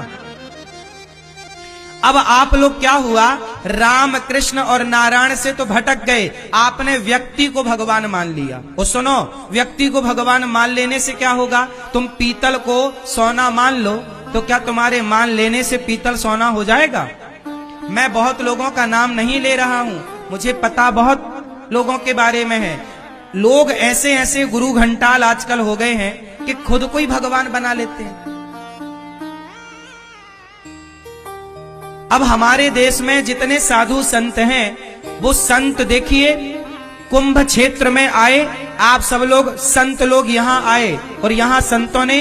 अब आप लोग क्या हुआ, राम कृष्ण और नारायण से तो भटक गए, आपने व्यक्ति को भगवान मान लिया। और सुनो, व्यक्ति को भगवान मान लेने से क्या होगा? तुम पीतल को सोना मान लो, तो क्या तुम्हारे मान लेने से पीतल सोना हो जाएगा? मैं बहुत लोगों का नाम नहीं ले रहा हूं, मुझे पता बहुत लोगों के बारे में है। लोग ऐसे ऐसे गुरु घंटाल आजकल हो गए हैं कि खुद को ही भगवान बना लेते हैं। अब हमारे देश में जितने साधु संत हैं, वो संत देखिए कुंभ क्षेत्र में आए, आप सब लोग संत लोग यहाँ आए और यहाँ संतों ने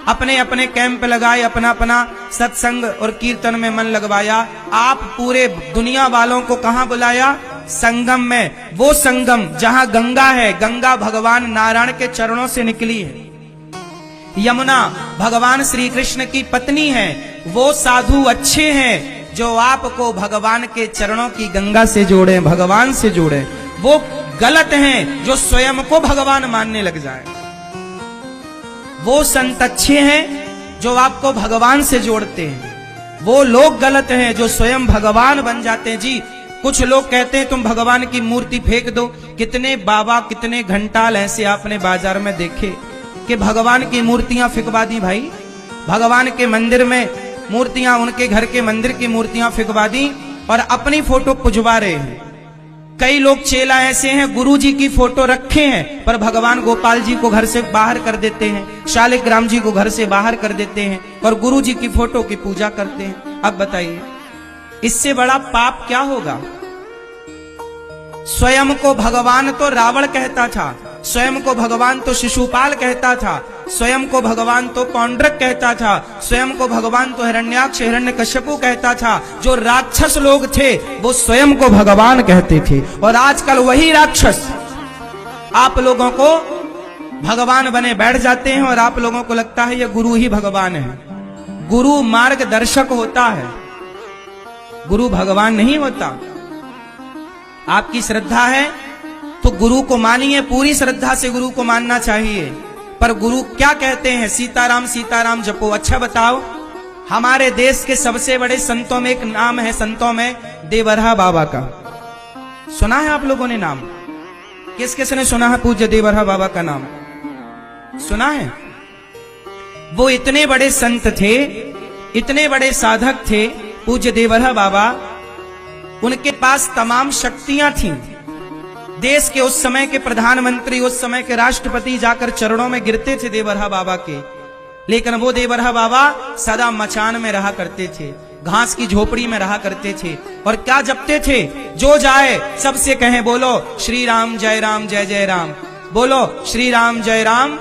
अपने अपने कैंप लगाए, अपना अपना सत्संग और कीर्तन में मन लगवाया। आप पूरे दुनिया वालों को कहाँ बुलाया? संगम में। वो संगम जहाँ गंगा है, गंगा भगवान नारायण के चरणों से निकली है। यमुना भगवान श्री कृष्ण की पत्नी है। वो साधु अच्छे हैं जो आपको भगवान के चरणों की गंगा से जोड़े, भगवान से जोड़े। वो गलत हैं जो स्वयं को भगवान मानने लग जाए। वो संत अच्छे हैं जो आपको भगवान से जोड़ते हैं। वो लोग गलत हैं जो स्वयं भगवान बन जाते हैं। जी, कुछ लोग कहते हैं तुम भगवान की मूर्ति फेंक दो। कितने बाबा, कितने घंटाल ऐसे आपने बाजार में देखे कि भगवान की मूर्तियां फेंकवा दी। भाई, भगवान के मंदिर में मूर्तियां, उनके घर के मंदिर की मूर्तियां फेंकवा दी और अपनी फोटो पुजवा रहे हैं। कई लोग चेला ऐसे हैं, गुरु जी की फोटो रखे हैं पर भगवान गोपाल जी को घर से बाहर कर देते हैं, शालिग्राम जी को घर से बाहर कर देते हैं और गुरु जी की फोटो की पूजा करते हैं। अब बताइए, इससे बड़ा पाप क्या होगा? स्वयं को भगवान तो रावण कहता था, स्वयं को भगवान तो शिशुपाल कहता था, स्वयं को भगवान तो पौंड्रक कहता था, स्वयं को भगवान तो हिरण्याक्ष, हिरण्यकश्यपु कहता था। जो राक्षस लोग थे वो स्वयं को भगवान कहते थे और आजकल वही राक्षस आप लोगों को भगवान बने बैठ जाते हैं और आप लोगों को लगता है ये गुरु ही भगवान है। गुरु मार्गदर्शक होता है, गुरु भगवान नहीं होता। आपकी श्रद्धा है तो गुरु को मानिए, पूरी श्रद्धा से गुरु को मानना चाहिए। पर गुरु क्या कहते हैं? सीताराम सीताराम जपो। अच्छा बताओ, हमारे देश के सबसे बड़े संतों में एक नाम है, संतों में देवरहा बाबा का। सुना है आप लोगों ने नाम? किस किस ने सुना है पूज्य देवरहा बाबा का नाम? सुना है? वो इतने बड़े संत थे, इतने बड़े साधक थे पूज्य देवरहा बाबा। उनके पास तमाम शक्तियां थीं। देश के उस समय के प्रधानमंत्री, उस समय के राष्ट्रपति जाकर चरणों में गिरते थे देवरहा बाबा के। लेकिन वो देवरहा बाबा सदा मचान में रहा करते थे, घास की झोपड़ी में रहा करते थे और क्या जपते थे? जो जाए सबसे कहे बोलो श्री राम जय राम जय जय राम, बोलो श्री राम जय राम।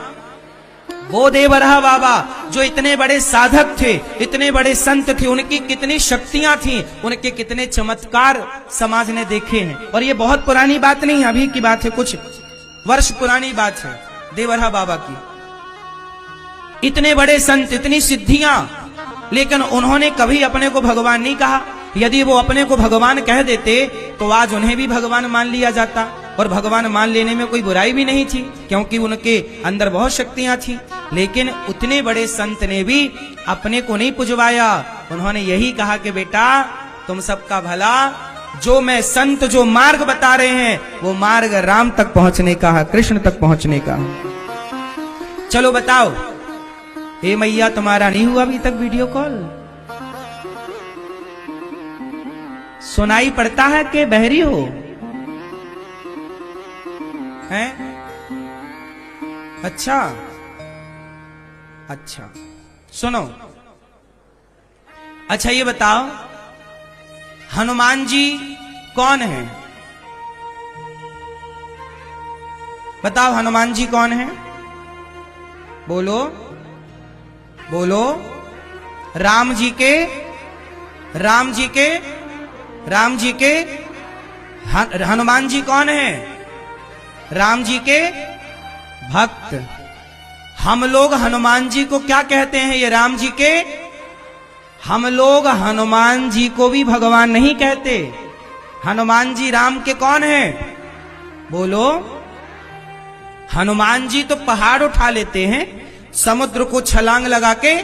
वो देवरहा बाबा जो इतने बड़े साधक थे, इतने बड़े संत थे, उनकी कितनी शक्तियां थी, उनके कितने चमत्कार समाज ने देखे हैं। और ये बहुत पुरानी बात नहीं, अभी की बात है, कुछ वर्ष पुरानी बात है देवरहा बाबा की। इतने बड़े संत, इतनी सिद्धियां, लेकिन उन्होंने कभी अपने को भगवान नहीं कहा। यदि वो अपने को भगवान कह देते तो आज उन्हें भी भगवान मान लिया जाता और भगवान मान लेने में कोई बुराई भी नहीं थी क्योंकि उनके अंदर बहुत शक्तियां थी। लेकिन उतने बड़े संत ने भी अपने को नहीं पुजवाया। उन्होंने यही कहा कि बेटा तुम सबका भला, जो मैं संत जो मार्ग बता रहे हैं वो मार्ग राम तक पहुंचने का है, कृष्ण तक पहुंचने का। चलो बताओ, हे मैया तुम्हारा नहीं हुआ अभी तक वीडियो कॉल? सुनाई पड़ता है कि बहरी हो? हैं? अच्छा अच्छा, सुनो। अच्छा ये बताओ, हनुमान जी कौन है? बताओ हनुमान जी कौन है? बोलो बोलो। राम जी के हनुमान जी कौन है? राम जी के भक्त। हम लोग हनुमान जी को क्या कहते हैं? ये राम जी के। हम लोग हनुमान जी को भी भगवान नहीं कहते। हनुमान जी राम के कौन है? बोलो। हनुमान जी तो पहाड़ उठा लेते हैं, समुद्र को छलांग लगा के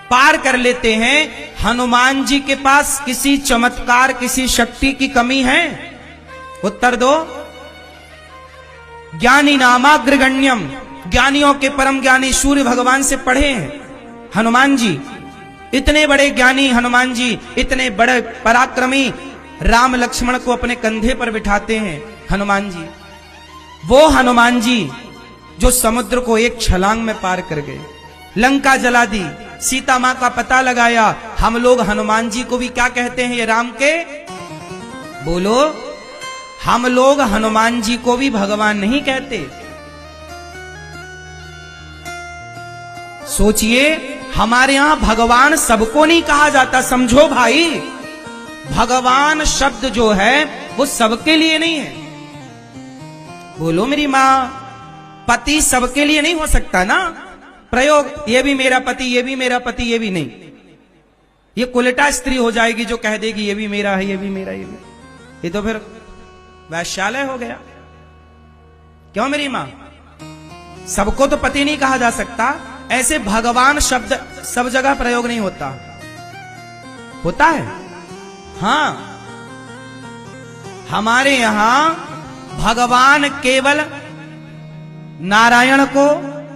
पार कर लेते हैं। हनुमान जी के पास किसी चमत्कार, किसी शक्ति की कमी है? उत्तर दो। ज्ञानी नामाग्रगण्यम, ज्ञानियों के परम ज्ञानी सूर्य भगवान से पढ़े हैं। हनुमान जी, इतने बड़े ज्ञानी हनुमान जी, इतने बड़े पराक्रमी राम लक्ष्मण को अपने कंधे पर बिठाते हैं हनुमान जी। वो हनुमान जी जो समुद्र को एक छलांग में पार कर गए, लंका जला दी, सीता मां का पता लगाया। हम लोग हनुमान जी को भी क्या कहते हैं, ये राम के, बोलो, हम लोग हनुमान जी को भी भगवान नहीं कहते। सोचिए, हमारे यहां भगवान सबको नहीं कहा जाता, समझो भाई। भगवान शब्द जो है वो सबके लिए नहीं है। बोलो मेरी मां, पति सबके लिए नहीं हो सकता ना प्रयोग, ये भी मेरा पति, ये भी मेरा पति, ये भी नहीं। ये कुलटा स्त्री हो जाएगी जो कह देगी ये भी मेरा है, ये भी मेरा, ये तो फिर वैश्यालय हो गया। क्यों मेरी मां? सबको तो पति नहीं कहा जा सकता। ऐसे भगवान शब्द सब जगह प्रयोग नहीं होता, होता है हां। हमारे यहां भगवान केवल नारायण को,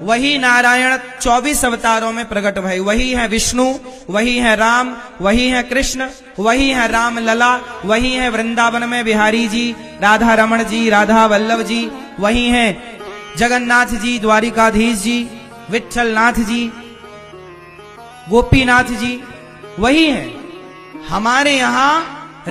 वही नारायण 24 अवतारों में प्रकट भय, वही है विष्णु, वही है राम, वही है कृष्ण, वही है राम लला, वही है वृंदावन में बिहारी जी, राधा रमण जी, राधा वल्लभ जी, वही है जगन्नाथ जी, द्वारिकाधीश जी, विठल नाथ जी, गोपीनाथ जी, वही है। हमारे यहां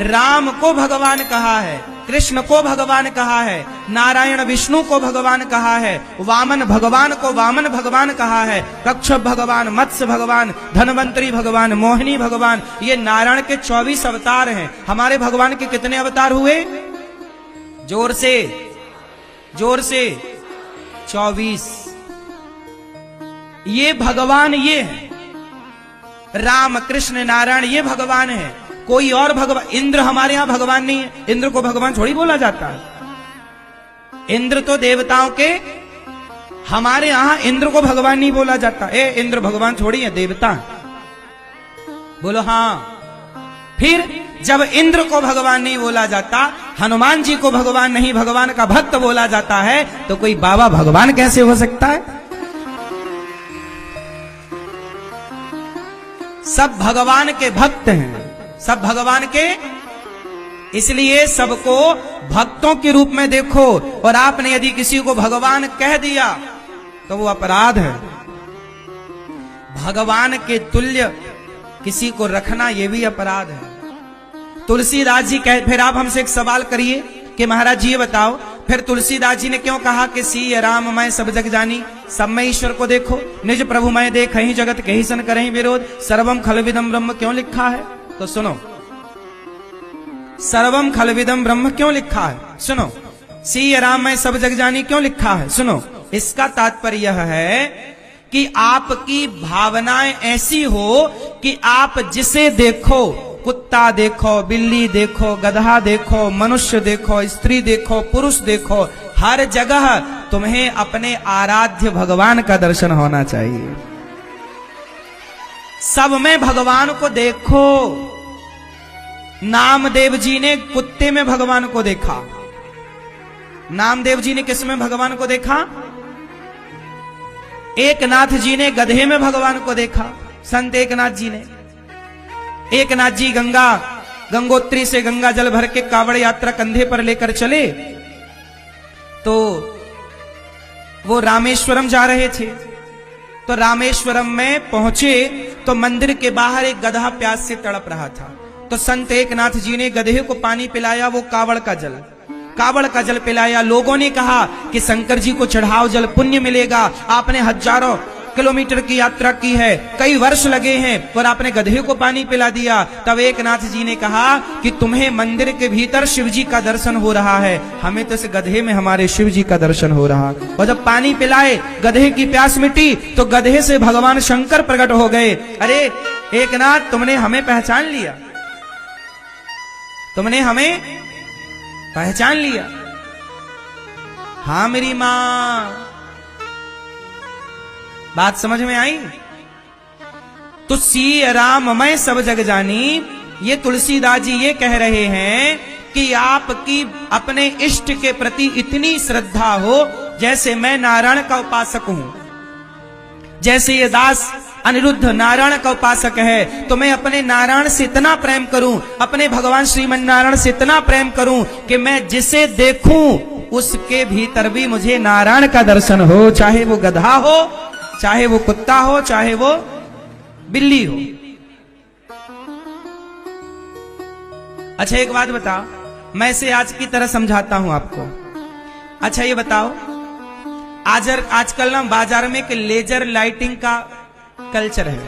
राम को भगवान कहा है, कृष्ण को भगवान कहा है, नारायण विष्णु को भगवान कहा है, वामन भगवान को वामन भगवान कहा है, कच्छप भगवान, मत्स्य भगवान, धनवंतरी भगवान, मोहिनी भगवान। ये नारायण के 24 अवतार हैं। हमारे भगवान के कितने अवतार हुए? जोर से, जोर से 24। ये भगवान ये है, राम कृष्ण नारायण ये भगवान है। कोई और भगवान, इंद्र हमारे यहां भगवान नहीं है। इंद्र को भगवान थोड़ी बोला जाता है। इंद्र तो देवताओं के, हमारे यहां इंद्र को भगवान नहीं बोला जाता। ए इंद्र भगवान थोड़ी है, देवता। बोलो हां। फिर जब इंद्र को भगवान नहीं बोला जाता, हनुमान जी को भगवान नहीं, भगवान का भक्त बोला जाता है, तो कोई बाबा भगवान कैसे हो सकता है? सब भगवान के भक्त हैं, सब भगवान के। इसलिए सबको भक्तों के रूप में देखो। और आपने यदि किसी को भगवान कह दिया तो वो अपराध है। भगवान के तुल्य किसी को रखना ये भी अपराध है। तुलसीदास जी कह, फिर आप हमसे एक सवाल करिए कि महाराज जी ये बताओ, फिर तुलसीदास जी ने क्यों कहा कि सी राम मैं सब जग जानी, सब में ईश्वर को देखो, निज प्रभु मैं देख ही जगत कहीं सन करहीं विरोध, सर्वम खलविदम ब्रह्म क्यों लिखा है? तो सुनो, सर्वम खलविदम ब्रह्म क्यों लिखा है? सुनो, सी राम मैं सब जग जानी क्यों लिखा है? सुनो, इसका तात्पर्य यह है कि आपकी भावनाएं ऐसी हो कि आप जिसे देखो, कुत्ता देखो, बिल्ली देखो, गधा देखो, मनुष्य देखो, स्त्री देखो, पुरुष देखो, हर जगह तुम्हें अपने आराध्य भगवान का दर्शन होना चाहिए। सब में भगवान को देखो। नामदेव जी ने कुत्ते में भगवान को देखा। नामदेव जी ने किस में भगवान को देखा? एकनाथ जी ने गधे में भगवान को देखा। संत एकनाथ जी ने, एकनाथ जी गंगोत्री से गंगा जल भर के कावड़ यात्रा कंधे पर लेकर चले, तो वो रामेश्वरम जा रहे थे। तो रामेश्वरम में पहुंचे तो मंदिर के बाहर एक गधा प्यास से तड़प रहा था। तो संत एकनाथ जी ने गधे को पानी पिलाया, वो कावड़ का जल पिलाया। लोगों ने कहा कि शंकर जी को चढ़ाओ जल, पुण्य मिलेगा। आपने हजारों किलोमीटर की यात्रा की है, कई वर्ष लगे हैं, और आपने गधे को पानी पिला दिया। तब एकनाथ जी ने कहा कि तुम्हें मंदिर के भीतर शिव जी का दर्शन हो रहा है, हमें तो इस गधे में हमारे शिव जी का दर्शन हो रहा। और जब पानी पिलाए, गधे की प्यास मिटी, तो गधे से भगवान शंकर प्रकट हो गए। अरे एकनाथ, तुमने हमें पहचान लिया, तुमने हमें पहचान लिया। हाँ मेरी मां, बात समझ में आई? तो सी राम मैं सब जग जानी, ये तुलसीदास जी ये कह रहे हैं कि आपकी अपने इष्ट के प्रति इतनी श्रद्धा हो, जैसे मैं नारायण का उपासक हूं, जैसे ये दास अनिरुद्ध नारायण का उपासक है, तो मैं अपने नारायण से इतना प्रेम करूं, अपने भगवान श्रीमन नारायण से इतना प्रेम करूं कि मैं जिसे देखूं उसके भीतर भी मुझे नारायण का दर्शन हो, चाहे वो गधा हो, चाहे वो कुत्ता हो, चाहे वो बिल्ली हो। अच्छा एक बात बताओ, मैं इसे आज की तरह समझाता हूं आपको। अच्छा ये बताओ, आजकल ना बाजार में एक लेजर लाइटिंग का कल्चर है,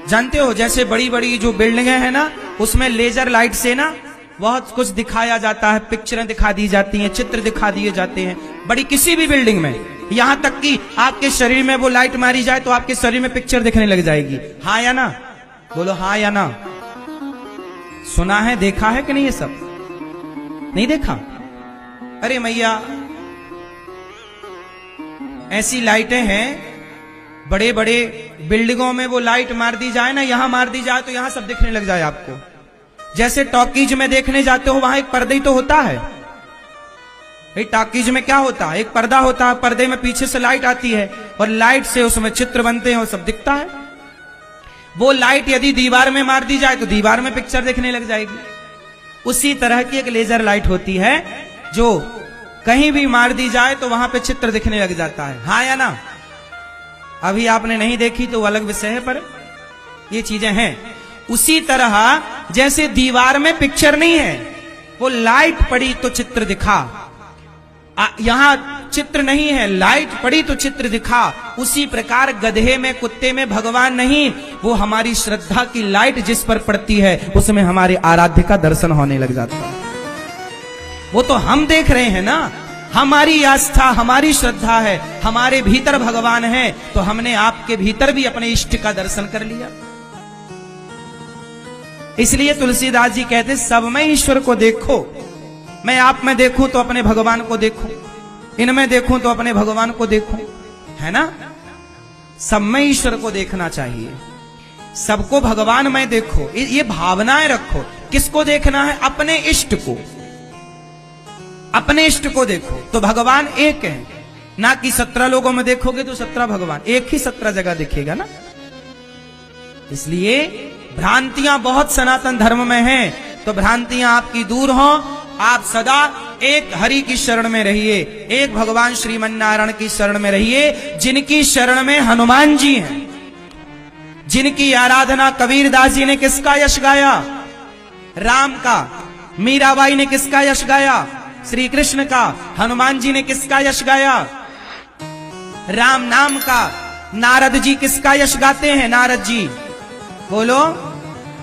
जानते हो? जैसे बड़ी बड़ी जो बिल्डिंगें हैं ना, उसमें लेजर लाइट से ना बहुत कुछ दिखाया जाता है, पिक्चरें दिखा दी जाती हैं, चित्र दिखा दिए जाते हैं, बड़ी किसी भी बिल्डिंग में। यहां तक कि आपके शरीर में वो लाइट मारी जाए तो आपके शरीर में पिक्चर दिखने लग जाएगी। हाँ या ना? बोलो हाँ या ना। सुना है, देखा है कि नहीं? ये सब नहीं देखा? अरे मैया, ऐसी लाइटें हैं, बड़े बड़े बिल्डिंगों में वो लाइट मार दी जाए ना, यहां मार दी जाए तो यहां सब दिखने लग जाए आपको। जैसे टॉकीज में देखने जाते हो, वहां एक पर्दा ही तो होता है। टॉकीज में क्या होता है? एक पर्दा होता है, पर्दे में पीछे से लाइट आती है और लाइट से उसमें चित्र बनते हैं और सब दिखता है। वो लाइट यदि दीवार में मार दी जाए तो दीवार में पिक्चर देखने लग जाएगी। उसी तरह की एक लेजर लाइट होती है जो कहीं भी मार दी जाए तो वहां पे चित्र दिखने लग जाता है। हाँ या ना? अभी आपने नहीं देखी तो अलग विषय है, पर ये चीजें हैं। उसी तरह जैसे दीवार में पिक्चर नहीं है, वो लाइट पड़ी तो चित्र दिखा, यहां चित्र नहीं है, लाइट पड़ी तो चित्र दिखा। उसी प्रकार गधे में, कुत्ते में भगवान नहीं, वो हमारी श्रद्धा की लाइट जिस पर पड़ती है उसमें हमारे आराध्य का दर्शन होने लग जाता है। वो तो हम देख रहे हैं ना, हमारी आस्था, हमारी श्रद्धा है, हमारे भीतर भगवान है, तो हमने आपके भीतर भी अपने इष्ट का दर्शन कर लिया। इसलिए तुलसीदास जी कहते, सब में ईश्वर को देखो। मैं आप में देखूं तो अपने भगवान को देखूं, इनमें देखूं तो अपने भगवान को देखूं, है ना? सब में ईश्वर को देखना चाहिए, सबको भगवान में देखो, ये भावनाएं रखो। किसको देखना है? अपने इष्ट को, अपने इष्ट को देखो तो भगवान एक है, ना कि 17 लोगों में देखोगे तो 17 भगवान, एक ही 17 जगह दिखेगा ना। इसलिए भ्रांतियां बहुत सनातन धर्म में हैं, तो भ्रांतियां आपकी दूर हो। आप सदा एक हरि की शरण में रहिए, एक भगवान श्रीमन नारायण की शरण में रहिए, जिनकी शरण में हनुमान जी हैं, जिनकी आराधना कबीरदास जी ने किसका यश गाया? राम का। मीराबाई ने किसका यश गाया? श्री कृष्ण का। हनुमान जी ने किसका यश गाया? राम नाम का। नारद जी किसका यश गाते हैं? नारद जी, बोलो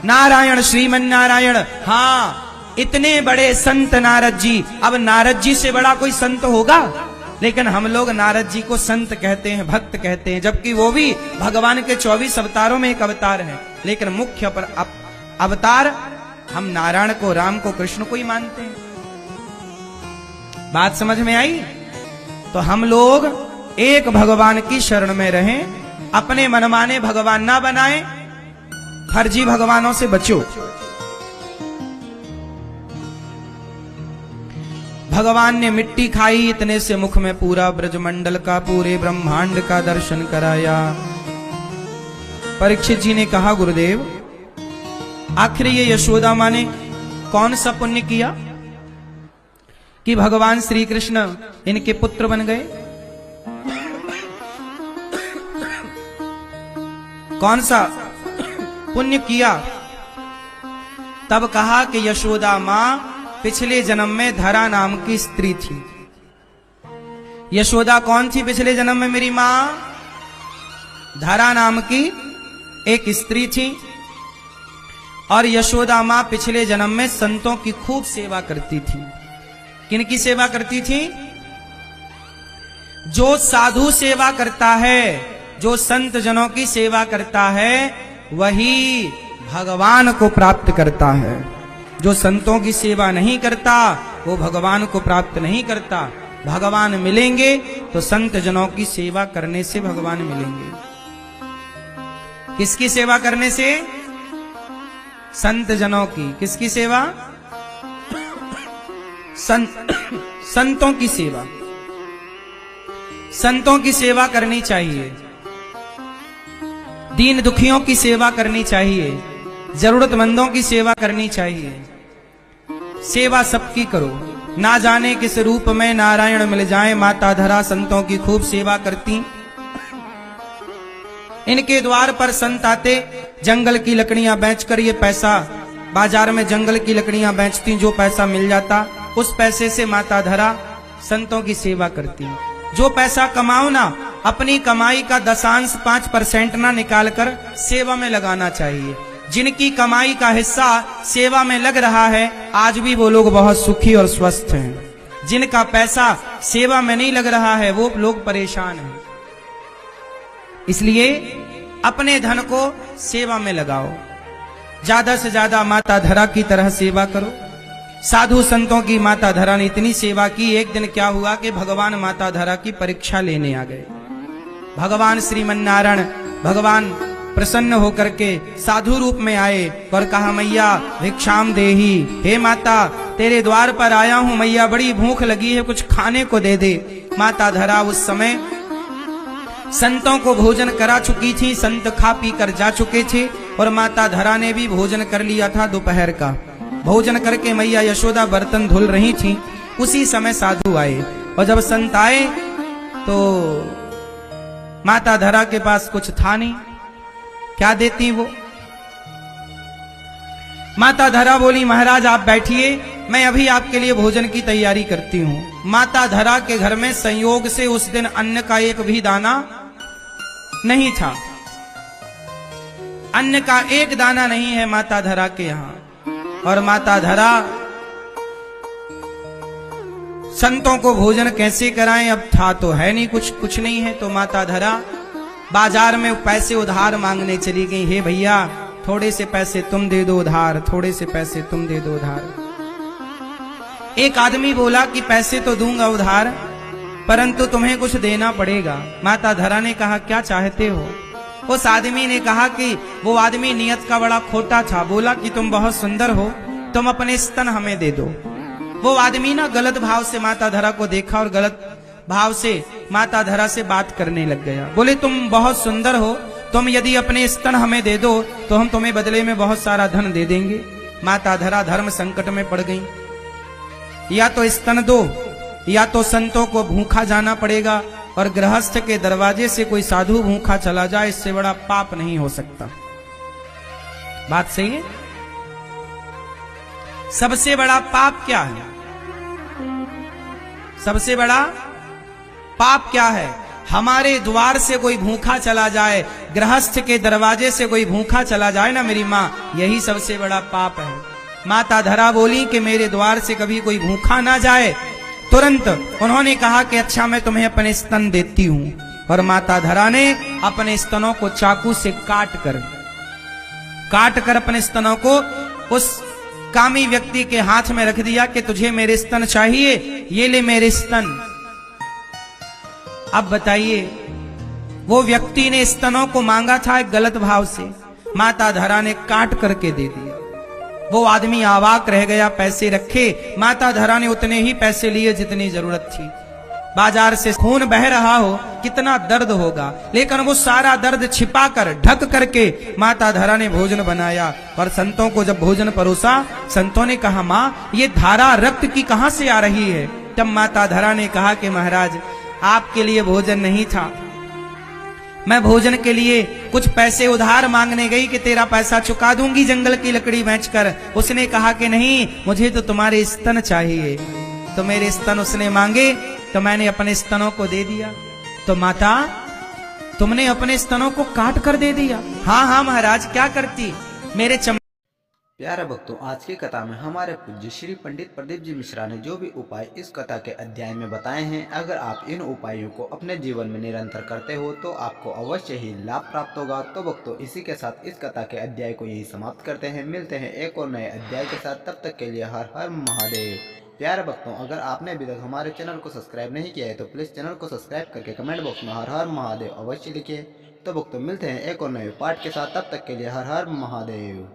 नारायण, श्रीमन नारायण। हाँ, इतने बड़े संत नारद जी। अब नारद जी से बड़ा कोई संत होगा? लेकिन हम लोग नारद जी को संत कहते हैं, भक्त कहते हैं, जबकि वो भी भगवान के 24 अवतारों में एक अवतार है। लेकिन मुख्य पर अवतार हम नारायण को, राम को, कृष्ण को ही मानते हैं। बात समझ में आई? तो हम लोग एक भगवान की शरण में रहें, अपने मनमाने भगवान ना बनाएं, फर्जी भगवानों से बचो। भगवान ने मिट्टी खाई, इतने से मुख में पूरा ब्रजमंडल का, पूरे ब्रह्मांड का दर्शन कराया। परीक्षित जी ने कहा, गुरुदेव आखिर ये यशोदा माँ ने कौन सा पुण्य किया कि भगवान श्री कृष्ण इनके पुत्र बन गए? कौन सा पुण्य किया? तब कहा कि यशोदा माँ पिछले जन्म में धरा नाम की स्त्री थी। यशोदा कौन थी पिछले जन्म में? मेरी मां धरा नाम की एक स्त्री थी। और यशोदा मां पिछले जन्म में संतों की खूब सेवा करती थी। किनकी सेवा करती थी? जो साधु सेवा करता है, जो संत जनों की सेवा करता है, वही भगवान को प्राप्त करता है। जो संतों की सेवा नहीं करता वो भगवान को प्राप्त नहीं करता। भगवान मिलेंगे तो संत जनों की सेवा करने से भगवान मिलेंगे। किसकी सेवा करने से? संत जनों की। किसकी सेवा? संतों की सेवा। संतों की सेवा करनी चाहिए। दीन दुखियों की सेवा करनी चाहिए, जरूरतमंदों की सेवा करनी चाहिए। सेवा सबकी करो, ना जाने किस रूप में नारायण मिल जाए। माता धरा संतों की खूब सेवा करती। इनके द्वार पर संत आते, जंगल की लकड़ियां बेचकर ये पैसा, बाजार में जंगल की लकड़ियां बेचती, जो पैसा मिल जाता उस पैसे से माता धरा संतों की सेवा करती। जो पैसा कमाओ ना, अपनी कमाई का 10% ना निकालकर सेवा में लगाना चाहिए। जिनकी कमाई का हिस्सा सेवा में लग रहा है, आज भी वो लोग बहुत सुखी और स्वस्थ हैं। जिनका पैसा सेवा में नहीं लग रहा है, वो लोग परेशान हैं। इसलिए अपने धन को सेवा में लगाओ, ज्यादा से ज्यादा माता धरा की तरह सेवा करो। साधु संतों की माता धरा ने इतनी सेवा की, एक दिन क्या हुआ कि भगवान माता धरा की परीक्षा लेने आ गए। भगवान श्रीमन्नारायण भगवान प्रसन्न होकर के साधु रूप में आए और कहा, मैया भिक्षाम देही, हे माता तेरे द्वार पर आया हूं, मैया बड़ी भूख लगी है, कुछ खाने को दे दे। माता धरा उस समय संतों को भोजन करा चुकी थी, संत खा पी कर जा चुके थे और माता धरा ने भी भोजन कर लिया था। दोपहर का भोजन करके मैया यशोदा बर्तन धुल रही थी, उसी समय साधु आए। और जब संत आए तो माता धरा के पास कुछ था नहीं, क्या देती वो। माता धरा बोली, महाराज आप बैठिए, मैं अभी आपके लिए भोजन की तैयारी करती हूं। माता धरा के घर में संयोग से उस दिन अन्न का एक भी दाना नहीं था। अन्न का एक दाना नहीं है माता धरा के यहां। और माता धरा संतों को भोजन कैसे कराएं, अब था तो है नहीं, कुछ नहीं है। तो माता धरा बाजार में पैसे उधार मांगने चली गई। हे भैया थोड़े से पैसे तुम दे दो उधार, थोड़े से पैसे तुम दे दो उधार। एक आदमी बोला कि पैसे तो दूंगा उधार, परंतु तुम्हें कुछ देना पड़ेगा। माता धरा ने कहा, क्या चाहते हो। उस आदमी ने कहा कि वो आदमी नियत का बड़ा खोटा था, बोला कि तुम बहुत सुंदर हो, तुम अपने स्तन हमें दे दो। वो आदमी ना गलत भाव से माता धरा को देखा और गलत भाव से माता धरा से बात करने लग गया। बोले, तुम बहुत सुंदर हो, तुम यदि अपने स्तन हमें दे दो तो हम तुम्हें बदले में बहुत सारा धन दे देंगे। माता धरा धर्म संकट में पड़ गई, या तो स्तन दो या तो संतों को भूखा जाना पड़ेगा, और गृहस्थ के दरवाजे से कोई साधु भूखा चला जाए, इससे बड़ा पाप नहीं हो सकता। बात सही है। सबसे बड़ा पाप क्या है, सबसे बड़ा पाप क्या है, हमारे द्वार से कोई भूखा चला जाए, गृहस्थ के दरवाजे से कोई भूखा चला जाए ना मेरी माँ, यही सबसे बड़ा पाप है। माता धरा बोली कि मेरे द्वार से कभी कोई भूखा ना जाए। तुरंत उन्होंने कहा कि अच्छा मैं तुम्हें अपने स्तन देती हूं। और माता धरा ने अपने स्तनों को चाकू से काट कर अपने स्तनों को उस कामी व्यक्ति के हाथ में रख दिया कि तुझे मेरे स्तन चाहिए, ये ले मेरे स्तन। अब बताइए, वो व्यक्ति ने स्तनों को मांगा था एक गलत भाव से, माता धरा ने काट करके दे दिया। वो आदमी अवाक रह गया, पैसे रखे, माता धरा ने उतने ही पैसे लिए जितनी जरूरत थी। बाजार से खून बह रहा हो, कितना दर्द होगा, लेकिन वो सारा दर्द छिपा कर ढक करके माता धरा ने भोजन बनाया। और संतों को जब भोजन परोसा, संतों ने कहा, माँ ये धारा रक्त की कहां से आ रही है। तब माता धरा ने कहा कि महाराज आपके लिए भोजन नहीं था, मैं भोजन के लिए कुछ पैसे उधार मांगने गई कि तेरा पैसा चुका दूंगी जंगल की लकड़ी बेचकर। उसने कहा कि नहीं, मुझे तो तुम्हारे स्तन चाहिए। तो मेरे स्तन उसने मांगे तो मैंने अपने स्तनों को दे दिया। तो माता तुमने अपने स्तनों को काट कर दे दिया। हाँ हाँ महाराज, क्या करती, मेरे प्यारे भक्तों, आज की कथा में हमारे पूज्य श्री पंडित प्रदीप जी मिश्रा ने जो भी उपाय इस कथा के अध्याय में बताए हैं, अगर आप इन उपायों को अपने जीवन में निरंतर करते हो तो आपको अवश्य ही लाभ प्राप्त होगा। तो भक्तों, इसी के साथ इस कथा के अध्याय को यही समाप्त करते हैं। मिलते हैं एक और नए अध्याय के साथ, तब तक के लिए हर हर महादेव। प्यारे भक्तों, अगर आपने अभी तक हमारे चैनल को सब्सक्राइब नहीं किया है तो प्लीज़ चैनल को सब्सक्राइब करके कमेंट बॉक्स में हर हर महादेव अवश्य लिखिए। तो भक्तों, मिलते हैं एक और नए पार्ट के साथ, तब तक के लिए हर हर महादेव।